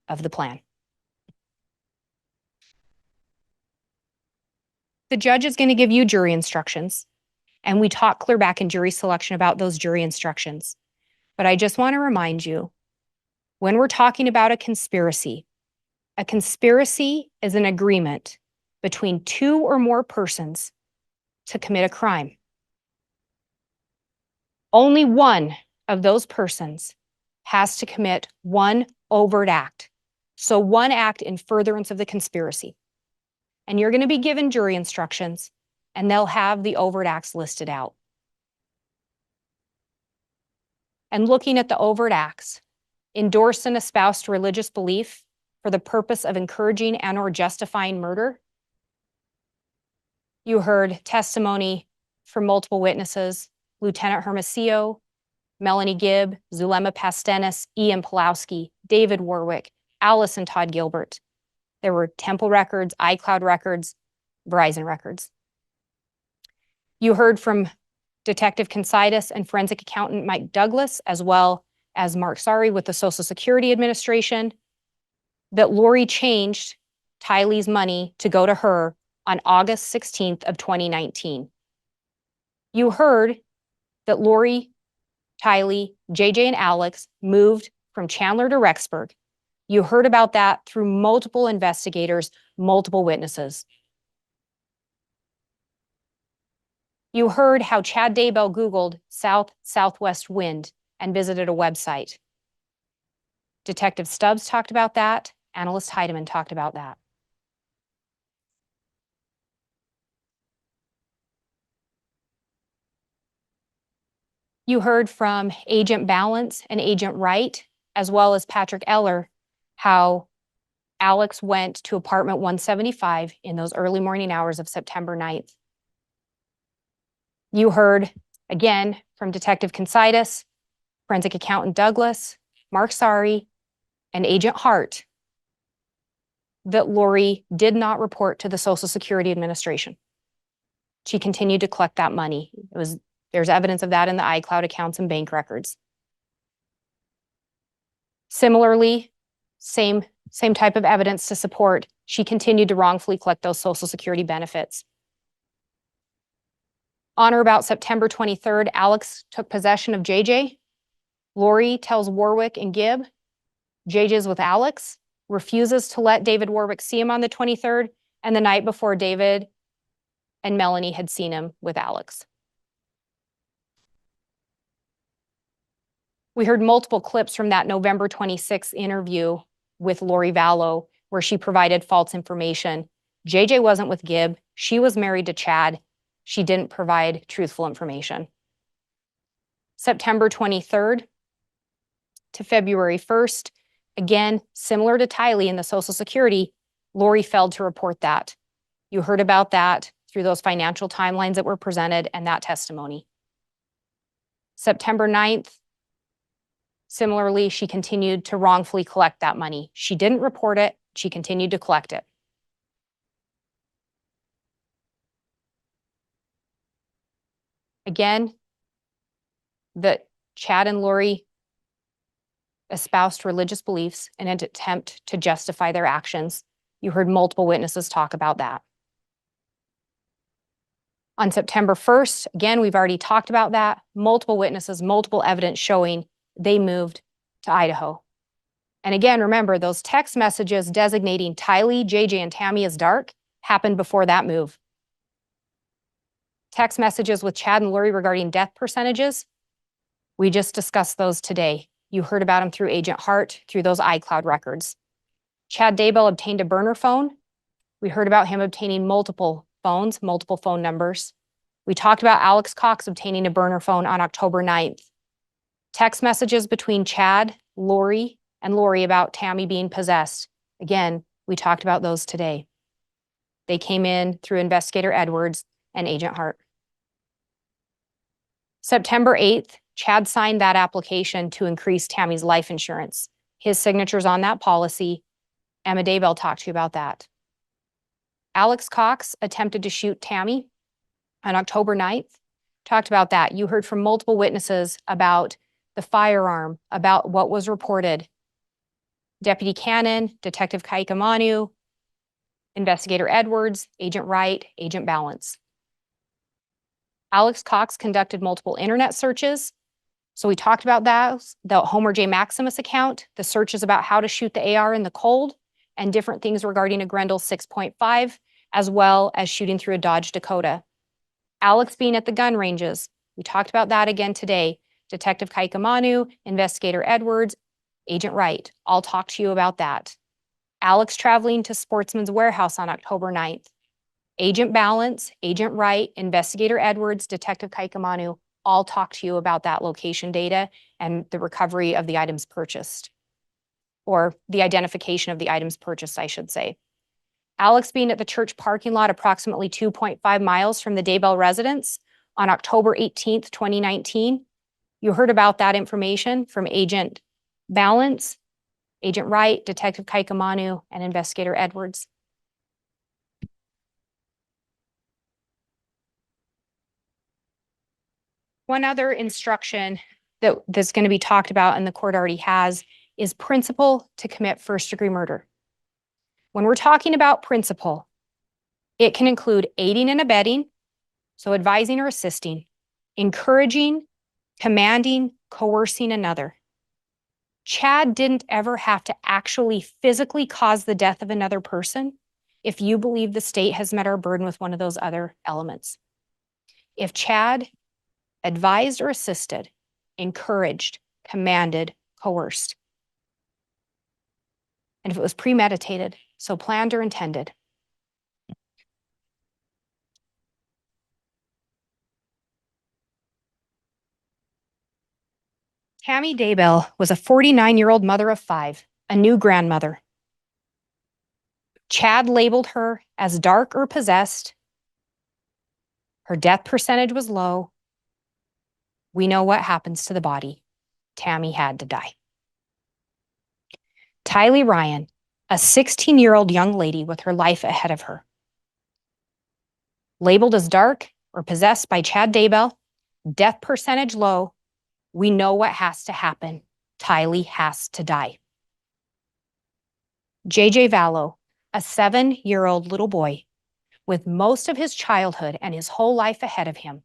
of the plan. The judge is going to give you jury instructions, and we talked clear back in jury selection about those jury instructions. But I just want to remind you, when we're talking about a conspiracy is an agreement between two or more persons to commit a crime. Only one of those persons has to commit one overt act. So one act in furtherance of the conspiracy. And you're going to be given jury instructions, and they'll have the overt acts listed out. And looking at the overt acts, endorse and espoused religious belief for the purpose of encouraging and or justifying murder. You heard testimony from multiple witnesses, Lieutenant Hermosillo, Melanie Gibb, Zulema Pastenis, Ian Pulowski, David Warwick, Alice and Todd Gilbert. There were Temple records, iCloud records, Verizon records. You heard from Detective Considus and forensic accountant Mike Douglas, as well as Mark Sari with the Social Security Administration, that Lori changed Tylee's money to go to her on August 16th of 2019. You heard that Lori, Tylee, JJ, and Alex moved from Chandler to Rexburg. You heard about that through multiple investigators, multiple witnesses. You heard how Chad Daybell Googled south-southwest wind and visited a website. Detective Stubbs talked about that. Analyst Heidemann talked about that. You heard from Agent Balance and Agent Wright, as well as Patrick Eller, how Alex went to apartment 175 in those early morning hours of September 9th. You heard, again, from Detective Considus, forensic accountant Douglas, Mark Sari, and Agent Hart, that Lori did not report to the Social Security Administration. She continued to collect that money. There's evidence of that in the iCloud accounts and bank records. Similarly, same type of evidence to support she continued to wrongfully collect those Social Security benefits. On or about September 23rd, Alex took possession of JJ. Lori tells Warwick and Gibb JJ's with Alex, refuses to let David Warwick see him on the 23rd, and the night before, David and Melanie had seen him with Alex. We heard multiple clips from that November 26th interview with Lori Vallow, where she provided false information. JJ wasn't with Gibb. She was married to Chad. She didn't provide truthful information. September 23rd to February 1st, again, similar to Tylee in the Social Security, Lori failed to report that. You heard about that through those financial timelines that were presented and that testimony. September 9th, similarly, she continued to wrongfully collect that money. She didn't report it. She continued to collect it. Again, that Chad and Lori espoused religious beliefs in an attempt to justify their actions. You heard multiple witnesses talk about that. On September 1st, again, we've already talked about that. Multiple witnesses, multiple evidence showing they moved to Idaho. And again, remember, those text messages designating Tylee, JJ, and Tammy as dark happened before that move. Text messages with Chad and Lori regarding death percentages, we just discussed those today. You heard about them through Agent Hart, through those iCloud records. Chad Daybell obtained a burner phone. We heard about him obtaining multiple phones, multiple phone numbers. We talked about Alex Cox obtaining a burner phone on October 9th. Text messages between Chad, Lori, and Lori about Tammy being possessed. Again, we talked about those today. They came in through Investigator Edwards and Agent Hart. September 8th, Chad signed that application to increase Tammy's life insurance. His signature's on that policy. Emma Daybell talked to you about that. Alex Cox attempted to shoot Tammy on October 9th. Talked about that. You heard from multiple witnesses about the firearm, about what was reported. Deputy Cannon, Detective Kaikamanu, Investigator Edwards, Agent Wright, Agent Balance. Alex Cox conducted multiple internet searches. So we talked about that, the Homer J. Maximus account, the searches about how to shoot the AR in the cold, and different things regarding a Grendel 6.5, as well as shooting through a Dodge Dakota. Alex being at the gun ranges. We talked about that again today. Detective Kaikamanu, Investigator Edwards, Agent Wright, all talked to you about that. Alex traveling to Sportsman's Warehouse on October 9th. Agent Balance, Agent Wright, Investigator Edwards, Detective Kaikamanu, all talked to you about that location data and the recovery of the items purchased, or the identification of the items purchased, I should say. Alex being at the church parking lot approximately 2.5 miles from the Daybell residence on October 18th, 2019. You heard about that information from Agent Balance, Agent Wright, Detective Kaikamanu, and Investigator Edwards. One other instruction that's going to be talked about and the court already has is principle to commit first-degree murder. When we're talking about principle, it can include aiding and abetting, so advising or assisting, encouraging, commanding, coercing another. Chad didn't ever have to actually physically cause the death of another person if you believe the state has met our burden with one of those other elements. If Chad advised or assisted, encouraged, commanded, coerced, and if it was premeditated, so planned or intended. Tammy Daybell was a 49-year-old mother of 5, a new grandmother. Chad labeled her as dark or possessed. Her death percentage was low. We know what happens to the body. Tammy had to die. Tylee Ryan, a 16-year-old young lady with her life ahead of her. Labeled as dark or possessed by Chad Daybell, death percentage low. We know what has to happen. Tylee has to die. JJ Vallow, a 7-year-old little boy with most of his childhood and his whole life ahead of him.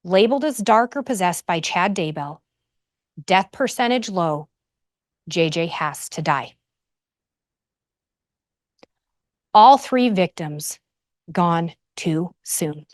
Labeled as dark or possessed by Chad Daybell, death percentage low. JJ has to die. All 3 victims gone too soon.